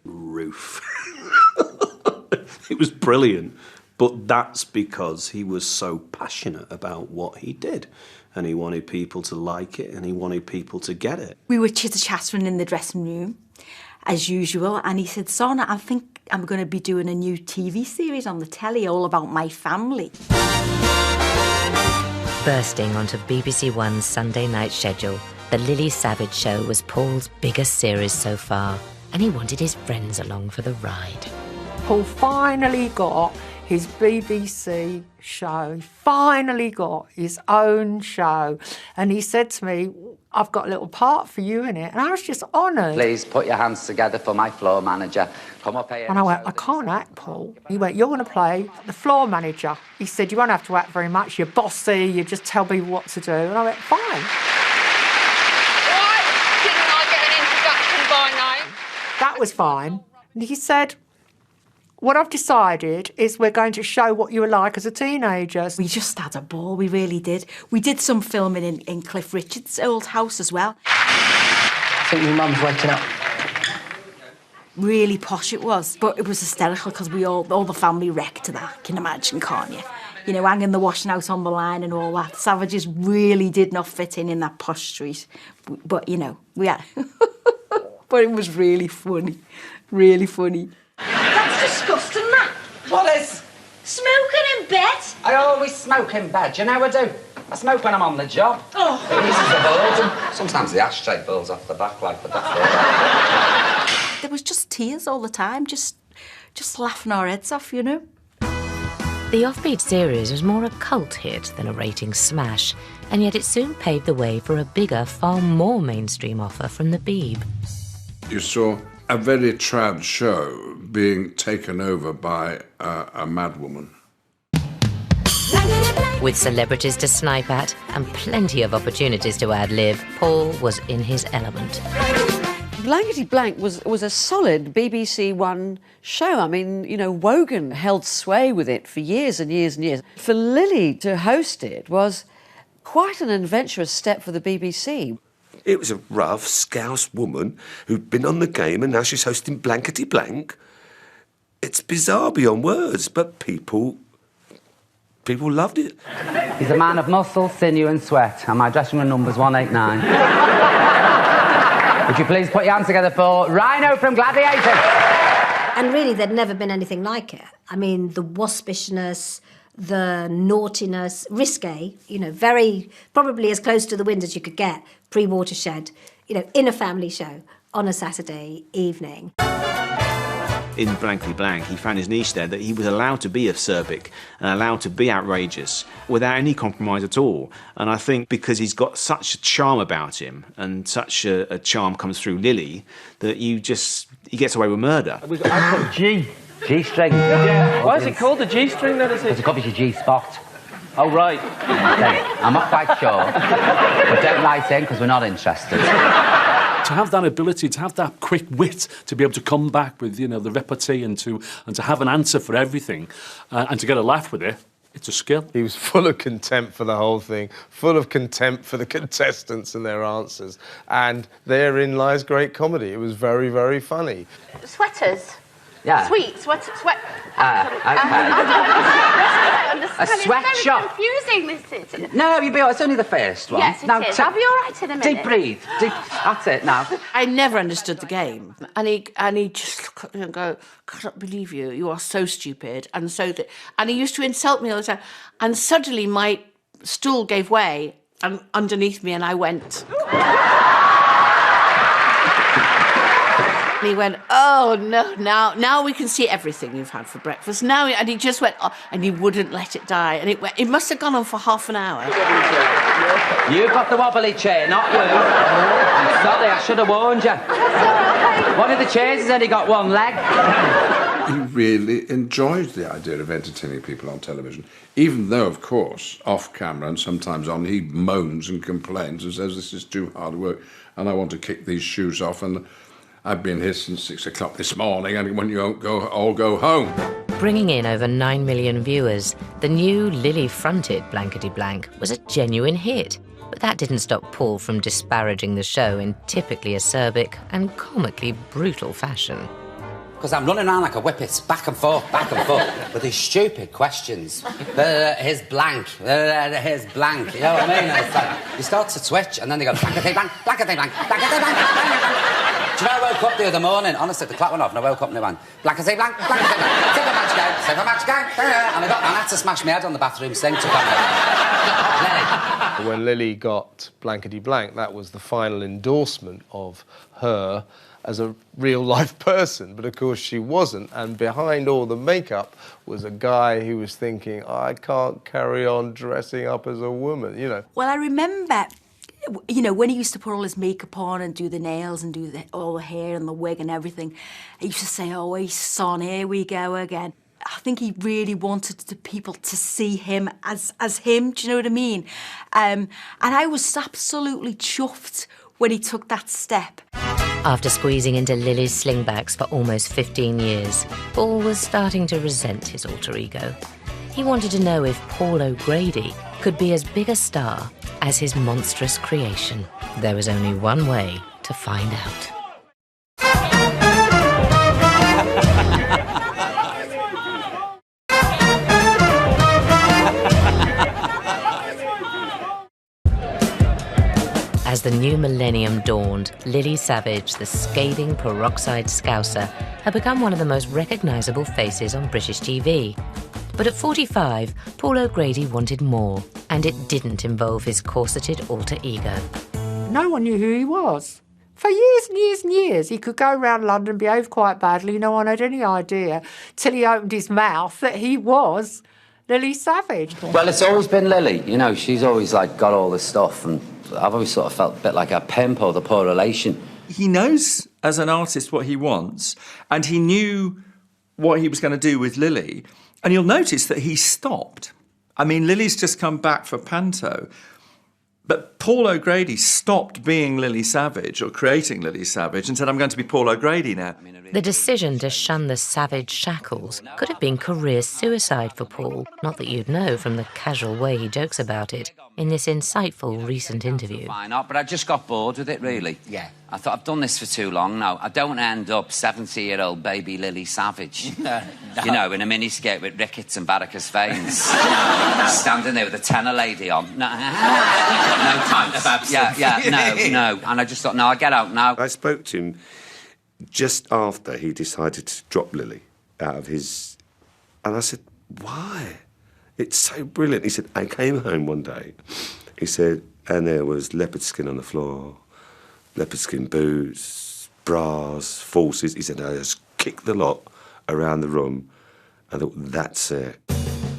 roof. It was brilliant, but that's because he was so passionate about what he did and he wanted people to like it and he wanted people to get it. We were chitter-chattering in the dressing room, as usual, and he said, Sona, I think I'm going to be doing a new TV series on the telly all about my family. Bursting onto BBC One's Sunday night schedule, The Lily Savage Show was Paul's biggest series so far, and he wanted his friends along for the ride. Paul finally got his BBC show. He finally got his own show. And he said to me, I've got a little part for you in it. And I was just honoured. Please put your hands together for my floor manager. Come up here. And I went, I can't act, Paul. He went, you're going to play the floor manager. He said, you won't have to act very much. You're bossy. You just tell people what to do. And I went, fine. Why didn't I get an introduction by name? That was fine. And he said, what I've decided is we're going to show what you were like as a teenager. We just had a ball, we really did. We did some filming in Cliff Richard's old house as well. I think your mum's waking up. Really posh it was, but it was hysterical because we all the family wrecked to that, can you imagine, can't you? You know, hanging the washing out on the line and all that. Savages really did not fit in that posh street. But, you know, we had... But it was really funny, really funny. That's disgusting, that. What is? Smoking in bed? I always smoke in bed, you know I do. I smoke when I'm on the job. Oh. This is the boredom. Sometimes the ashtray falls off the back like that. There was just tears all the time, just laughing our heads off, you know. The Offbeat series was more a cult hit than a ratings smash, and yet it soon paved the way for a bigger, far more mainstream offer from the Beeb. You saw a very trad show being taken over by a madwoman. With celebrities to snipe at and plenty of opportunities to ad-lib, Paul was in his element. Blankety Blank was a solid BBC One show. I mean, you know, Wogan held sway with it for years and years and years. For Lily to host it was quite an adventurous step for the BBC. It was a rough, scouse woman who'd been on the game and now she's hosting Blankety Blank. It's bizarre beyond words, but people loved it. He's a man of muscle, sinew and sweat, and my dressing room number's 189. Would you please put your hands together for Rhino from Gladiator? And really, there'd never been anything like it. I mean, the waspishness, the naughtiness, risque, you know, very, probably as close to the wind as you could get, pre-Watershed, you know, in a family show on a Saturday evening. In Blankety Blank, he found his niche there, that he was allowed to be acerbic and allowed to be outrageous without any compromise at all. And I think because he's got such a charm about him and such a charm comes through Lily, that he gets away with murder. I put G-string. Yeah. Why is it called the G-string then? Because it covers your G-spot. Oh, right. Okay, I'm not quite sure. But don't write in because we're not interested. To have that ability, to have that quick wit, to be able to come back with, you know, the repartee and to have an answer for everything and to get a laugh with it, it's a skill. He was full of contempt for the whole thing, full of contempt for the contestants and their answers. And therein lies great comedy. It was very, very funny. Sweaters? Yeah. Sweet, sweat. Okay. A sweatshop. Confusing, this is. No, you'll be all right. It's only the first one. Yes, it is. I'll be all right in a minute. Deep breathe. That's it now. I never understood the game. And he just looked at me and go, I can't believe you. You are so stupid. And he used to insult me all the time. And suddenly my stool gave way and underneath me and I went. And he went, oh, no, now we can see everything you've had for breakfast. Now, and he just went, oh, and he wouldn't let it die. And it must have gone on for half an hour. You've got the wobbly chair, not you. Sorry, I should have warned you. One of the chairs has only got one leg. He really enjoys the idea of entertaining people on television, even though, of course, off camera and sometimes on, he moans and complains and says, this is too hard work and I want to kick these shoes off and I've been here since 6 o'clock this morning and when you won't all go home. Bringing in over 9 million viewers, the new Lily-fronted Blankety Blank was a genuine hit. But that didn't stop Paul from disparaging the show in typically acerbic and comically brutal fashion. Because I'm running around like a whippet, back and forth, with these stupid questions. Here's blank, here's blank, you know what I mean? It's like, you start to twitch, and then they go, blankety blank, blankety blank, blankety blank, blankety blank. Do you know, I woke up the other morning, honestly, the clock went off, and I woke up and they went, blankety blank, blankety blank, take a match game, take a match game, and I had to smash my head on the bathroom sink to Lily. When Lily got Blankety Blank, that was the final endorsement of her as a real-life person, but of course she wasn't, and behind all the makeup was a guy who was thinking, I can't carry on dressing up as a woman, you know. Well, I remember, you know, when he used to put all his makeup on and do the nails and do all the hair and the wig and everything, he used to say, oh, hey, son, here we go again. I think he really wanted the people to see him as him, do you know what I mean? And I was absolutely chuffed when he took that step. After squeezing into Lily's slingbacks for almost 15 years, Paul was starting to resent his alter ego. He wanted to know if Paul O'Grady could be as big a star as his monstrous creation. There was only one way to find out. As the new millennium dawned, Lily Savage, the scathing peroxide scouser, had become one of the most recognisable faces on British TV. But at 45, Paul O'Grady wanted more, and it didn't involve his corseted alter ego. No one knew who he was. For years and years and years, he could go around London, behave quite badly, no one had any idea, till he opened his mouth, that he was Lily Savage. Well, it's always been Lily, you know, she's always, like, got all this stuff, and I've always sort of felt a bit like a pimp or the poor relation. He knows, as an artist, what he wants, and he knew what he was going to do with Lily, and you'll notice that he stopped. I mean, Lily's just come back for Panto, but Paul O'Grady stopped being Lily Savage, or creating Lily Savage, and said, I'm going to be Paul O'Grady now. The decision to shun the savage shackles could have been career suicide for Paul, not that you'd know from the casual way he jokes about it in this insightful recent interview. Why not? But I just got bored with it, really. Yeah. I thought, I've done this for too long now. I don't end up 70-year-old baby Lily Savage. No. You know, in a miniskirt with rickets and varicose veins. Standing there with a tenor lady on. No, no time of absence. No. And I just thought, no, I'll get out now. I spoke to him just after he decided to drop Lily out of his... And I said, why? It's so brilliant. He said, I came home one day, he said, and there was leopard skin on the floor, leopard skin boots, bras, falsies. He said, I just kicked the lot around the room and thought, that's it.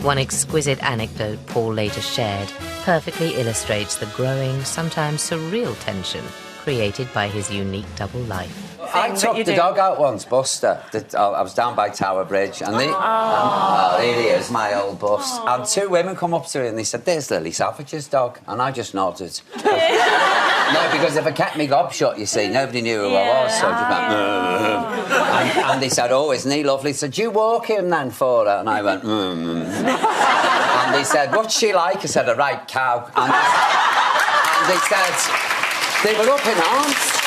One exquisite anecdote Paul later shared perfectly illustrates the growing, sometimes surreal tension created by his unique double life. I took the dog out once, Buster. I was down by Tower Bridge, and here he is, my old bus. And two women come up to me and they said, there's Lily Savage's dog. And I just nodded. No, because if I kept my gob shut, you see, nobody knew who I was, so I just went, and they said, oh, isn't he lovely? They said, do you walk him then for her? And I went, And they said, what's she like? I said, a right cow. And they said, they were up in arms.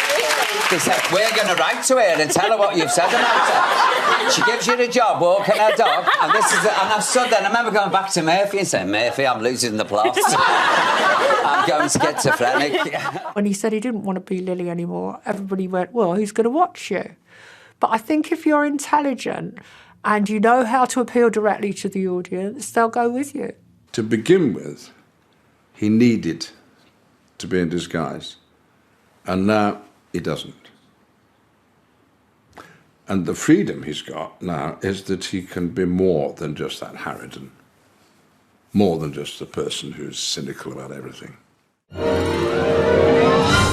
They said, we're going to write to her and tell her what you've said about her. She gives you the job walking her dog, and this is and I stood there, and I remember going back to Murphy and saying, Murphy, I'm losing the plot. I'm going schizophrenic. When he said he didn't want to be Lily anymore, everybody went, well, who's going to watch you? But I think if you're intelligent and you know how to appeal directly to the audience, they'll go with you. To begin with, he needed to be in disguise. And now he doesn't. And the freedom he's got now is that he can be more than just that harridan, more than just a person who's cynical about everything.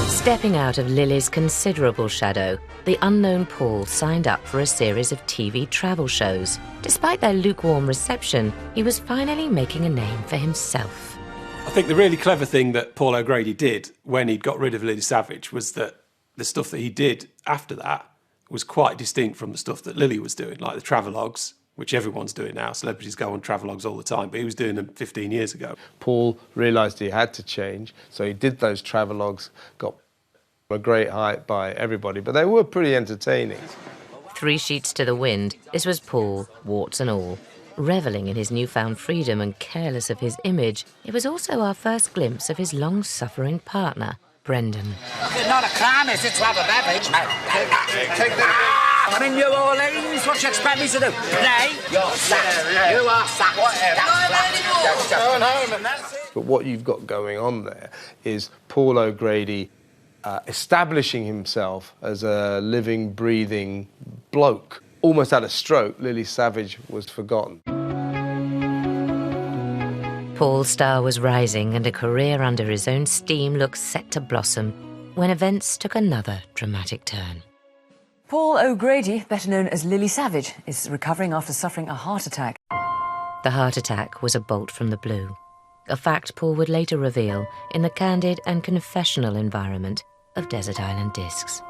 Stepping out of Lily's considerable shadow, the unknown Paul signed up for a series of TV travel shows. Despite their lukewarm reception, he was finally making a name for himself. I think the really clever thing that Paul O'Grady did when he'd got rid of Lily Savage was that the stuff that he did after that was quite distinct from the stuff that Lily was doing, like the travelogues, which everyone's doing now. Celebrities go on travelogues all the time, but he was doing them 15 years ago. Paul realised he had to change, so he did those travelogues, got a great hype by everybody, but they were pretty entertaining. 3 sheets to the wind, this was Paul, warts and all. Revelling in his newfound freedom and careless of his image, it was also our first glimpse of his long-suffering partner, Brendan. It's not a crime, is it, to have a beverage, mate? Take that. I'm in New Orleans. What do you expect me to do? Play? You're sacked. You are sacked. Going home and that's it. But what you've got going on there is Paul O'Grady establishing himself as a living, breathing bloke. Almost had a stroke, Lily Savage was forgotten. Paul's star was rising and a career under his own steam looked set to blossom when events took another dramatic turn. Paul O'Grady, better known as Lily Savage, is recovering after suffering a heart attack. The heart attack was a bolt from the blue, a fact Paul would later reveal in the candid and confessional environment of Desert Island Discs.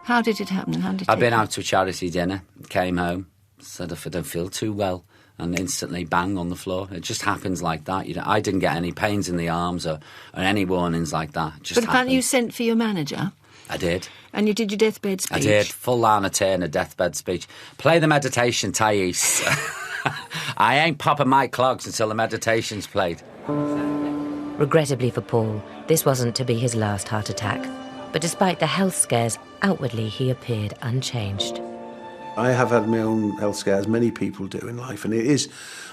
How did it happen? How did I'd been out to a charity dinner, came home, said if I don't feel too well, and instantly bang on the floor. It just happens like that. I didn't get any pains in the arms or any warnings like that. It just But apparently happened. you sent for your manager. I did. And you did your deathbed speech. I did. Full Lana Turner deathbed speech. Play the meditation, Thais. I ain't popping my clogs until the meditation's played. Regrettably for Paul, this wasn't to be his last heart attack. But despite the health scares, outwardly he appeared unchanged. I have had my own health scares, many people do in life, and it is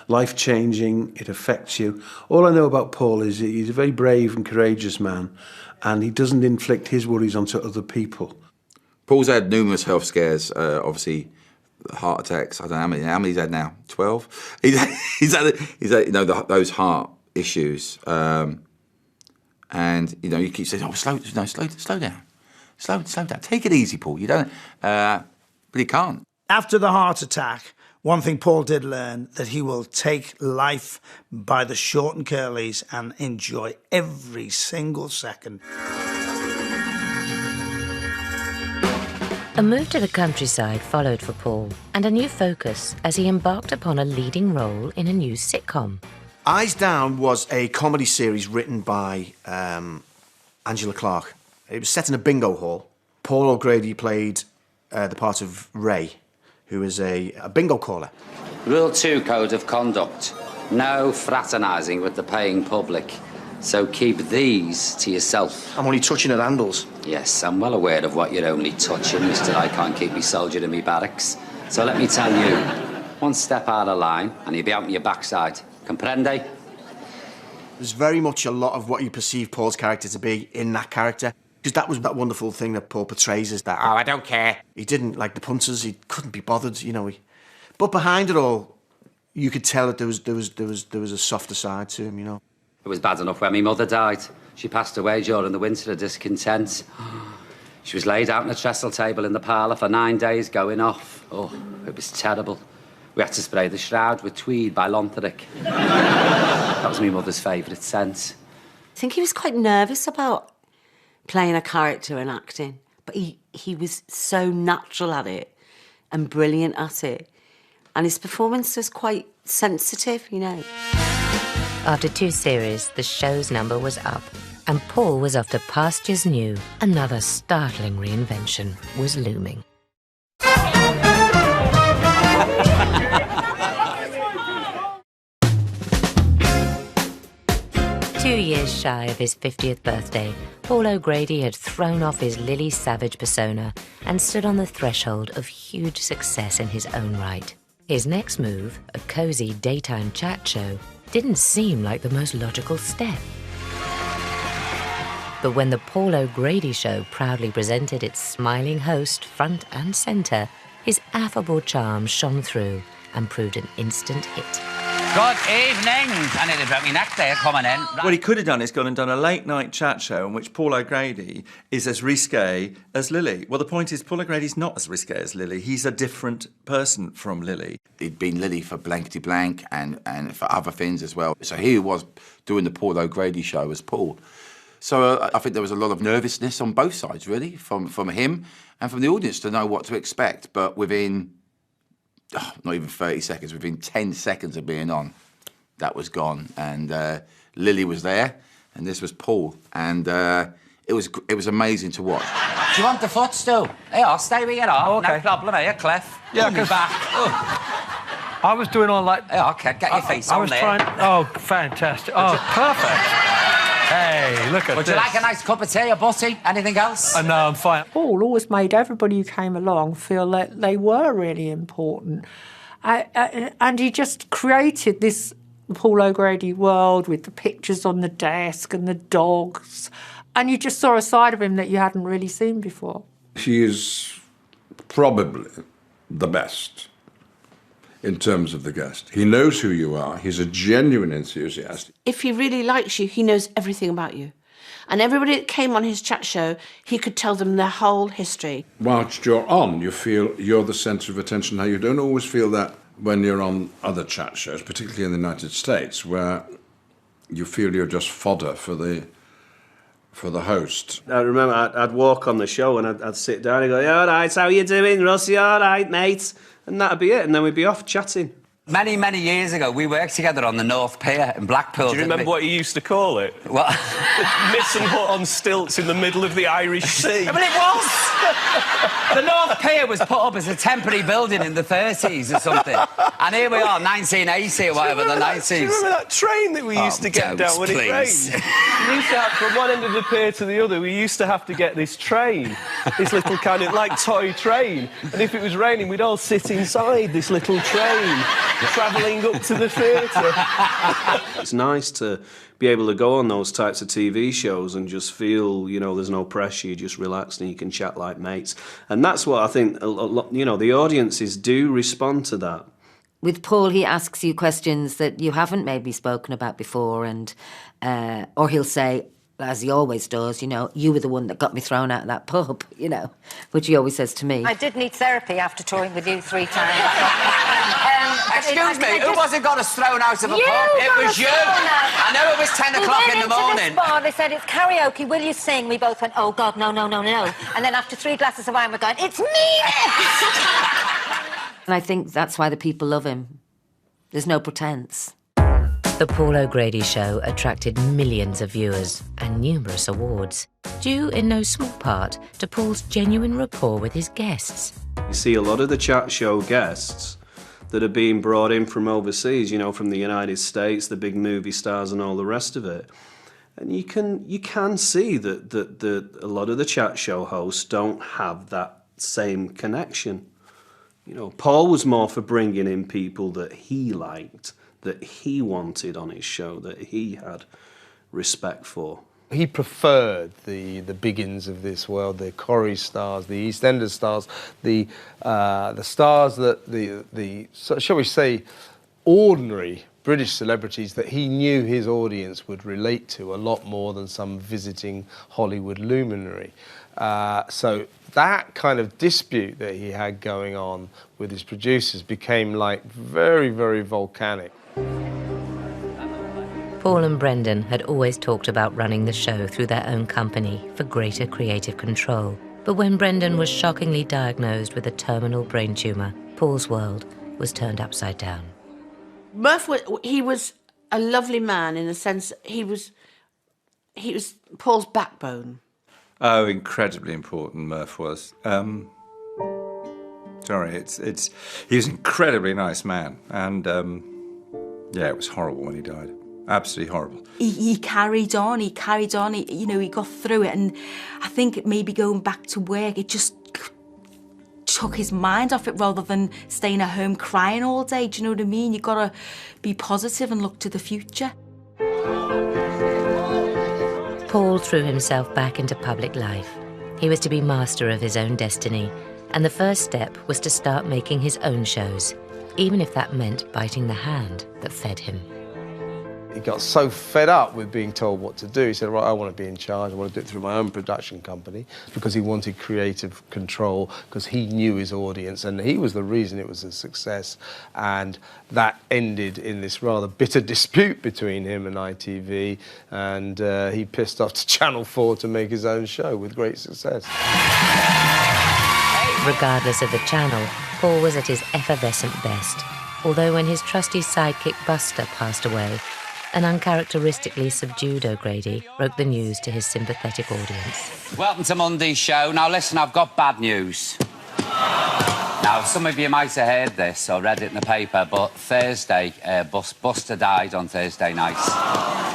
life-changing, it affects you. All I know about Paul is he's a very brave and courageous man, and he doesn't inflict his worries onto other people. Paul's had numerous health scares, obviously heart attacks. I don't know how many he's had now. 12. He's had those heart issues, and you keep saying, slow down, slow down, take it easy, Paul. You don't, but he can't. After the heart attack, one thing Paul did learn, that he will take life by the short and curlies and enjoy every single second. A move to the countryside followed for Paul, and a new focus as he embarked upon a leading role in a new sitcom. Eyes Down was a comedy series written by Angela Clark. It was set in a bingo hall. Paul O'Grady played the part of Ray, who is a bingo caller. Rule 2 Code of Conduct. No fraternising with the paying public. So keep these to yourself. I'm only touching at handles. Yes, I'm well aware of what you're only touching, Mr. I can't keep me soldier in me barracks. So let me tell you, one step out of line and you'll be out on your backside. Comprende? There's very much a lot of what you perceive Paul's character to be in that character. Because that was that wonderful thing that Paul portrays as that, I don't care. He didn't like the punters, he couldn't be bothered, But behind it all, you could tell that there was a softer side to him, It was bad enough when my mother died. She passed away during the winter of discontent. She was laid out on a trestle table in the parlour for 9 days going off. Oh, it was terrible. We had to spray the shroud with tweed by Lontheric. That was my mother's favourite scent. I think he was quite nervous about playing a character and acting, but he was so natural at it and brilliant at it. And his performance was quite sensitive, After 2 series, the show's number was up, and Paul was off to pastures new. Another startling reinvention was looming. 2 years shy of his 50th birthday, Paul O'Grady had thrown off his Lily Savage persona and stood on the threshold of huge success in his own right. His next move, a cosy daytime chat show, didn't seem like the most logical step. But when the Paul O'Grady Show proudly presented its smiling host front and centre, his affable charm shone through and proved an instant hit. Good evening. I nearly broke my neck there coming in. What he could have done is gone and done a late-night chat show in which Paul O'Grady is as risque as Lily. Well, the point is, Paul O'Grady's not as risque as Lily. He's a different person from Lily. He'd been Lily for Blankety Blank and for other things as well. So he was doing the Paul O'Grady show as Paul. So I think there was a lot of nervousness on both sides, really, from him and from the audience to know what to expect. But within... not even 30 seconds, within 10 seconds of being on, that was gone. And Lily was there, and this was Paul. And it was amazing to watch. Do you want the footstool? Hey, I'll stay where you are. Okay. No problem, here, Clef. Yeah, because back. I was doing all like... Hey, okay, get your face on there. Oh, fantastic. Oh, perfect. Hey, look at this. Would you like a nice cup of tea or butty? Anything else? No, I'm fine. Paul always made everybody who came along feel that they were really important. And he just created this Paul O'Grady world with the pictures on the desk and the dogs. And you just saw a side of him that you hadn't really seen before. He is probably the best in terms of the guest. He knows who you are. He's a genuine enthusiast. If he really likes you, he knows everything about you. And everybody that came on his chat show, he could tell them their whole history. Whilst you're on, you feel you're the centre of attention. Now, you don't always feel that when you're on other chat shows, particularly in the United States, where you feel you're just fodder for the host. I remember I'd walk on the show and I'd sit down and go, "Yeah, all right, how you doing, Russie? All right, mate?" And that'd be it, and then we'd be off chatting. Many, many years ago, we worked together on the North Pier in Blackpool. Do you remember what you used to call it? What? Miss and Hut on stilts in the middle of the Irish Sea. Well, it was! The North Pier was put up as a temporary building in the 30s or something. And here we are, 1980 or whatever, the 90s. Do you remember that train that we used to get down when it rained? We used to have, from one end of the pier to the other, we used to have to get this train, this little kind of, like, toy train. And if it was raining, we'd all sit inside this little train, travelling up to the theatre. It's nice to be able to go on those types of TV shows and just feel, you know, there's no pressure, you're just relaxed and you can chat like mates. And that's what I think, you know, the audiences do respond to that. With Paul, he asks you questions that you haven't maybe spoken about before, and or he'll say, as he always does, you know, you were the one that got me thrown out of that pub, you know, which he always says to me. I did need therapy after touring with you 3 times. Excuse me, who was it got us thrown out of a pub? It was you. I know it was 10 o'clock in the morning. This bar, they said, "It's karaoke, will you sing?" We both went, "Oh, God, no, no, no, no." And then after 3 glasses of wine, we're going, "It's me!" And I think that's why the people love him. There's no pretense. The Paul O'Grady Show attracted millions of viewers and numerous awards, due in no small part to Paul's genuine rapport with his guests. You see a lot of the chat show guests that are being brought in from overseas, you know, from the United States, the big movie stars and all the rest of it. And you can see that a lot of the chat show hosts don't have that same connection. You know, Paul was more for bringing in people that he liked, that he wanted on his show, that he had respect for. He preferred the Biggins of this world, the Corrie stars, the EastEnders stars, the stars that the shall we say, ordinary British celebrities that he knew his audience would relate to a lot more than some visiting Hollywood luminary. So that kind of dispute that he had going on with his producers became like very, very volcanic. Paul and Brendan had always talked about running the show through their own company for greater creative control. But when Brendan was shockingly diagnosed with a terminal brain tumour, Paul's world was turned upside down. Murph, he was a lovely man in the sense he was Paul's backbone. Oh, incredibly important Murph was. Sorry, he was an incredibly nice man, and yeah, it was horrible when he died. Absolutely horrible. He carried on, he you know, he got through it, and I think maybe going back to work, it just took his mind off it rather than staying at home crying all day. Do you know what I mean? You've got to be positive and look to the future. Paul threw himself back into public life. He was to be master of his own destiny, And the first step was to start making his own shows, even if that meant biting the hand that fed him. He got so fed up with being told what to do, he said, right, I want to be in charge, I want to do it through my own production company, because he wanted creative control, because he knew his audience, and he was the reason it was a success. And that ended in this rather bitter dispute between him and ITV, and he pissed off to Channel 4 to make his own show with great success. Regardless of the channel, Paul was at his effervescent best, although when his trusty sidekick Buster passed away, an uncharacteristically subdued O'Grady broke the news to his sympathetic audience. Welcome to Monday's show. Now listen, I've got bad news. Now, some of you might have heard this or read it in the paper, but Thursday, Buster died on Thursday night.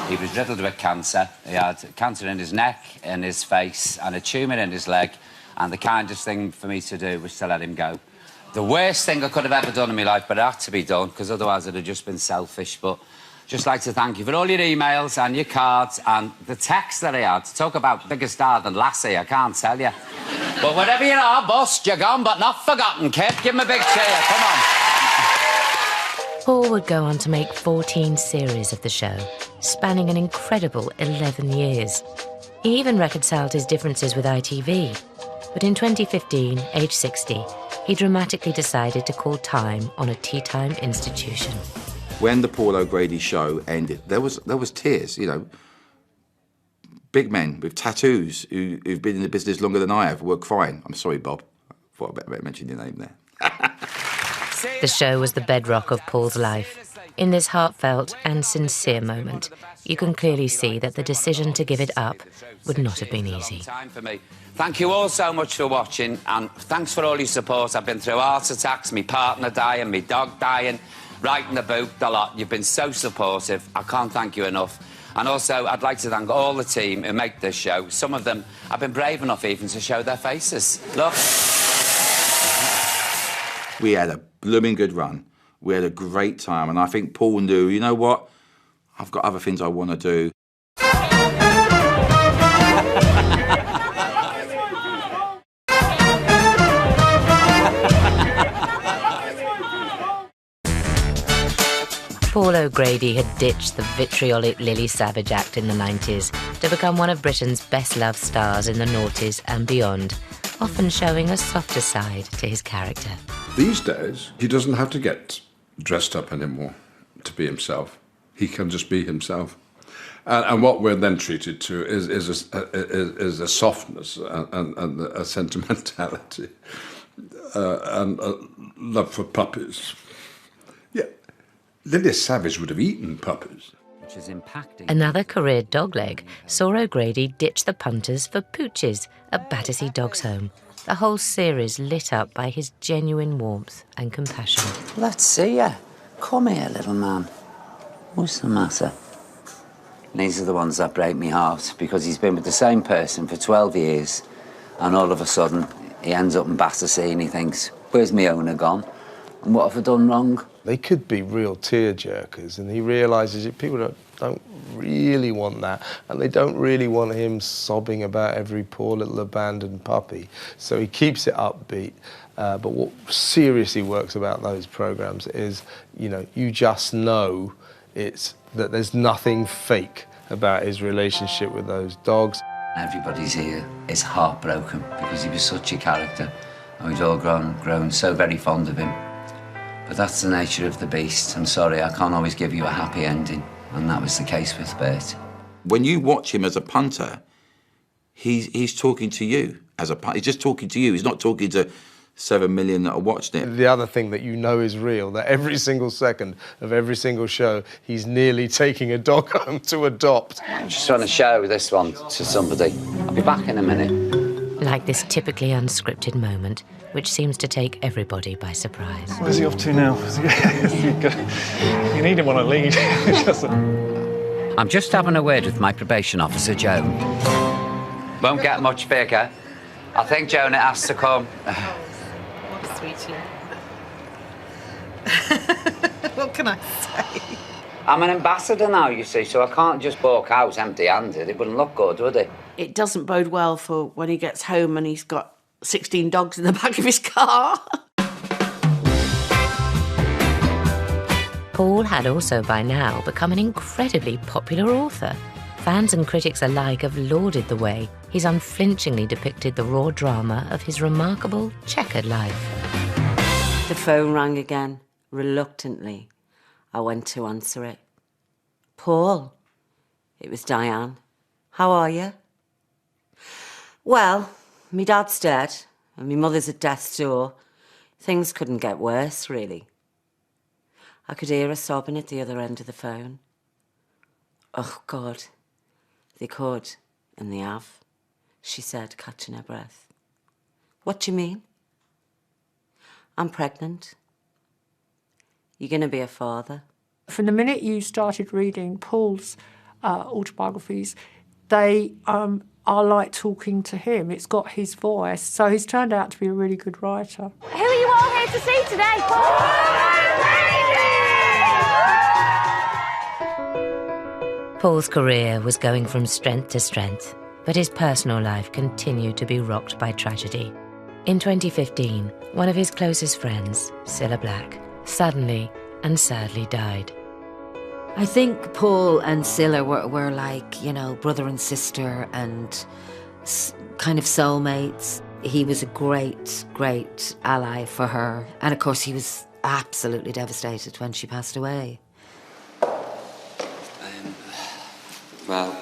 He was riddled with cancer. He had cancer in his neck, in his face, and a tumour in his leg, and the kindest thing for me to do was to let him go. The worst thing I could have ever done in my life, but it had to be done, because otherwise it'd have just been selfish, but just like to thank you for all your emails and your cards and the text that I had. To talk about bigger star than Lassie, I can't tell you. But wherever you are, bust, you're gone, but not forgotten, kid. Give him a big cheer, come on. Paul would go on to make 14 series of the show, spanning an incredible 11 years. He even reconciled his differences with ITV. But in 2015, age 60, he dramatically decided to call time on a tea time institution. When the Paul O'Grady show ended, there was tears, you know. Big men with tattoos who've been in the business longer than I have were crying. I'm sorry, Bob. Thought I better mention your name there. The show was the bedrock of Paul's life. In this heartfelt and sincere moment, you can clearly see that the decision to give it up would not have been easy. Thank you all so much for watching, and thanks for all your support. I've been through heart attacks, my partner dying, my dog dying, writing the book, the lot. You've been so supportive. I can't thank you enough. And also, I'd like to thank all the team who make this show. Some of them have been brave enough even to show their faces. Look. We had a blooming good run. We had a great time, and I think Paul knew, you know what? I've got other things I want to do. Paul O'Grady had ditched the vitriolic Lily Savage act in the 90s to become one of Britain's best-loved stars in the noughties and beyond, often showing a softer side to his character. These days, he doesn't have to get dressed up anymore to be himself. He can just be himself. And what we're then treated to is a softness and a sentimentality and a love for puppies. Yeah, Lily Savage would have eaten puppies. Which is impacting. Another career dogleg saw O'Grady ditch the punters for pooches at Battersea Dogs Home. The whole series lit up by his genuine warmth and compassion. Let's see ya. Come here, little man. What's the matter? These are the ones that break me heart, because he's been with the same person for 12 years, and all of a sudden he ends up in Battersea and he thinks, where's my owner gone? And what have I done wrong? They could be real tear-jerkers, and he realises that people don't really want that, and they don't really want him sobbing about every poor little abandoned puppy. So he keeps it upbeat. But what seriously works about those programmes is, you know, you just know that there's nothing fake about his relationship with those dogs. Everybody's here is heartbroken because he was such a character, and we'd all grown so very fond of him. But that's the nature of the beast. I'm sorry, I can't always give you a happy ending, and that was the case with Bert. When you watch him as a punter, he's talking to you as a punter. He's just talking to you. He's not talking to 7 million that are watching it. The other thing that you know is real, that every single second of every single show, he's nearly taking a dog home to adopt. I'm just trying to show this one to somebody. I'll be back in a minute. Like this typically unscripted moment, which seems to take everybody by surprise. Where's he off to now? You need him on a lead. I'm just having a word with my probation officer, Joan. Won't get much bigger. I think Joan has to come. Sweetie. What can I say? I'm an ambassador now, you see, so I can't just walk out empty-handed. It wouldn't look good, would it? It doesn't bode well for when he gets home and he's got 16 dogs in the back of his car. Paul had also by now become an incredibly popular author. Fans and critics alike have lauded the way he's unflinchingly depicted the raw drama of his remarkable checkered life. The phone rang again, reluctantly. I went to answer it. Paul. It was Diane. How are you? Well, me dad's dead and me mother's at death's door. Things couldn't get worse, really. I could hear her sobbing at the other end of the phone. Oh, God. They could, and they have, she said, catching her breath. What do you mean? I'm pregnant. You're going to be a father. From the minute you started reading Paul's autobiographies, they are like talking to him. It's got his voice. So he's turned out to be a really good writer. Who are you all here to see today, Paul? Paul's career was going from strength to strength, but his personal life continued to be rocked by tragedy. In 2015, one of his closest friends, Cilla Black, suddenly and sadly died. I think Paul and Cilla were like, you know, brother and sister and kind of soulmates. He was a great, great ally for her. And of course, he was absolutely devastated when she passed away. Well,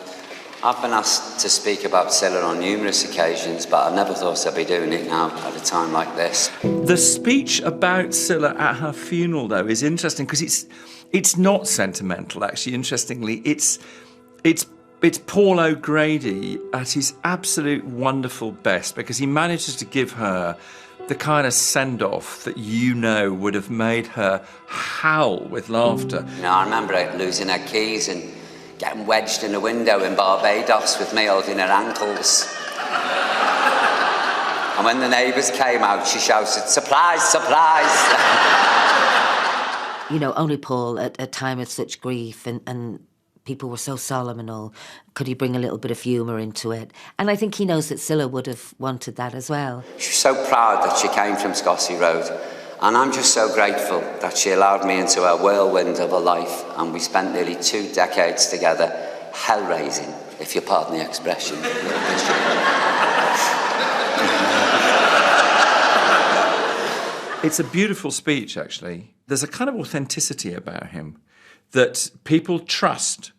I've been asked to speak about Cilla on numerous occasions, but I never thought I'd be doing it now at a time like this. The speech about Cilla at her funeral, though, is interesting because it's not sentimental, actually. Interestingly, it's Paul O'Grady at his absolute wonderful best, because he manages to give her the kind of send-off that you know would have made her howl with laughter. You know, I remember losing her keys and getting wedged in a window in Barbados with me holding her ankles. And when the neighbours came out, she shouted, "Supplies, supplies!" You know, only Paul, at a time of such grief and people were so solemn and all, could he bring a little bit of humour into it. And I think he knows that Cilla would have wanted that as well. She's so proud that she came from Scotsy Road. And I'm just so grateful that she allowed me into her whirlwind of a life, and we spent nearly 2 decades together, hell-raising, if you pardon the expression. It's a beautiful speech, actually. There's a kind of authenticity about him that people trust.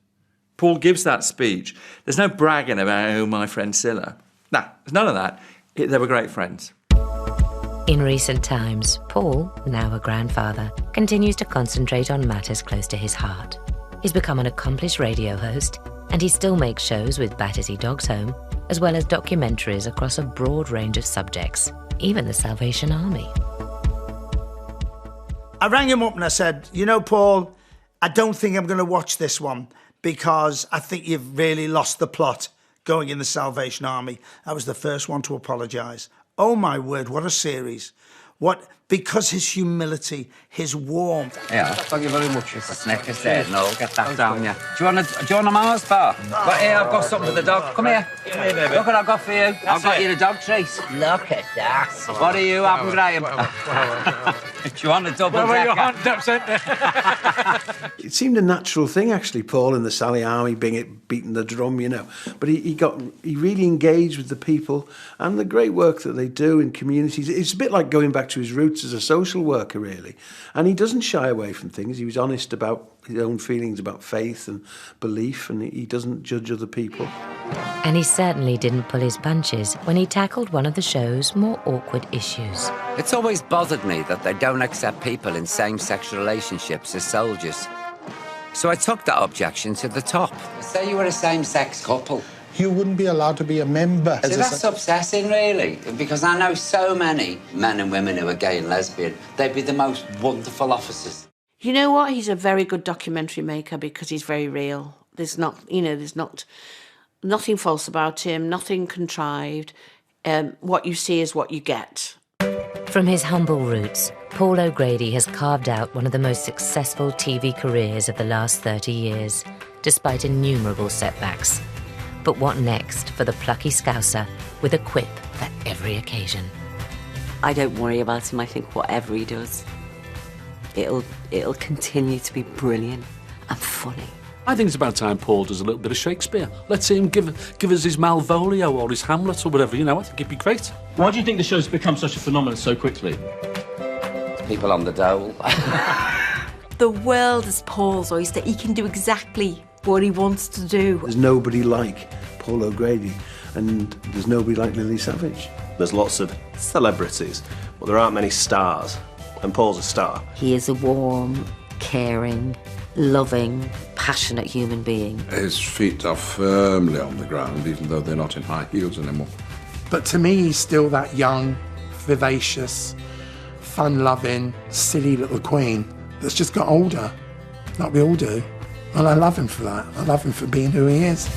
Paul gives that speech. There's no bragging about, oh, my friend Cilla. No, there's none of that. They were great friends. In recent times, Paul, now a grandfather, continues to concentrate on matters close to his heart. He's become an accomplished radio host, and he still makes shows with Battersea Dogs Home, as well as documentaries across a broad range of subjects, even the Salvation Army. I rang him up and I said, you know, Paul, I don't think I'm going to watch this one because I think you've really lost the plot going in the Salvation Army. I was the first one to apologise. Oh, my word, what a series. Because his humility, his warmth. Yeah, thank you very much. It's a Snickers there. No, get that down, yeah. Do you want a Mars bar? But here, I've got something for the dog. Come here. Look what I've got for you. I've got you the dog treat. Look at that. What are you having, Graham? Do you want a double decker? It seemed a natural thing, actually, Paul, in the Sally Army, beating the drum, you know. But he really engaged with the people and the great work that they do in communities. It's a bit like going back to his roots as a social worker, really. And he doesn't shy away from things. He was honest about his own feelings about faith and belief, and he doesn't judge other people. And he certainly didn't pull his punches when he tackled one of the show's more awkward issues. It's always bothered me that they don't accept people in same-sex relationships as soldiers. So I took that objection to the top. Say you were a same-sex couple. You wouldn't be allowed to be a member. See, that's upsetting, really, because I know so many men and women who are gay and lesbian. They'd be the most wonderful officers. You know what? He's a very good documentary maker because he's very real. There's nothing false about him, nothing contrived. What you see is what you get. From his humble roots, Paul O'Grady has carved out one of the most successful TV careers of the last 30 years, despite innumerable setbacks. But what next for the plucky Scouser with a quip for every occasion? I don't worry about him. I think whatever he does, it'll continue to be brilliant and funny. I think it's about time Paul does a little bit of Shakespeare. Let's see him give us his Malvolio or his Hamlet or whatever, you know. I think it'd be great. Why do you think the show's become such a phenomenon so quickly? People on the dole. The world is Paul's oyster. He can do exactly what he wants to do. There's nobody like Paul O'Grady, and there's nobody like Lily Savage. There's lots of celebrities, but there aren't many stars, and Paul's a star. He is a warm, caring, loving, passionate human being. His feet are firmly on the ground, even though they're not in high heels anymore. But to me, he's still that young, vivacious, fun-loving, silly little queen that's just got older, like we all do. And I love him for that. I love him for being who he is.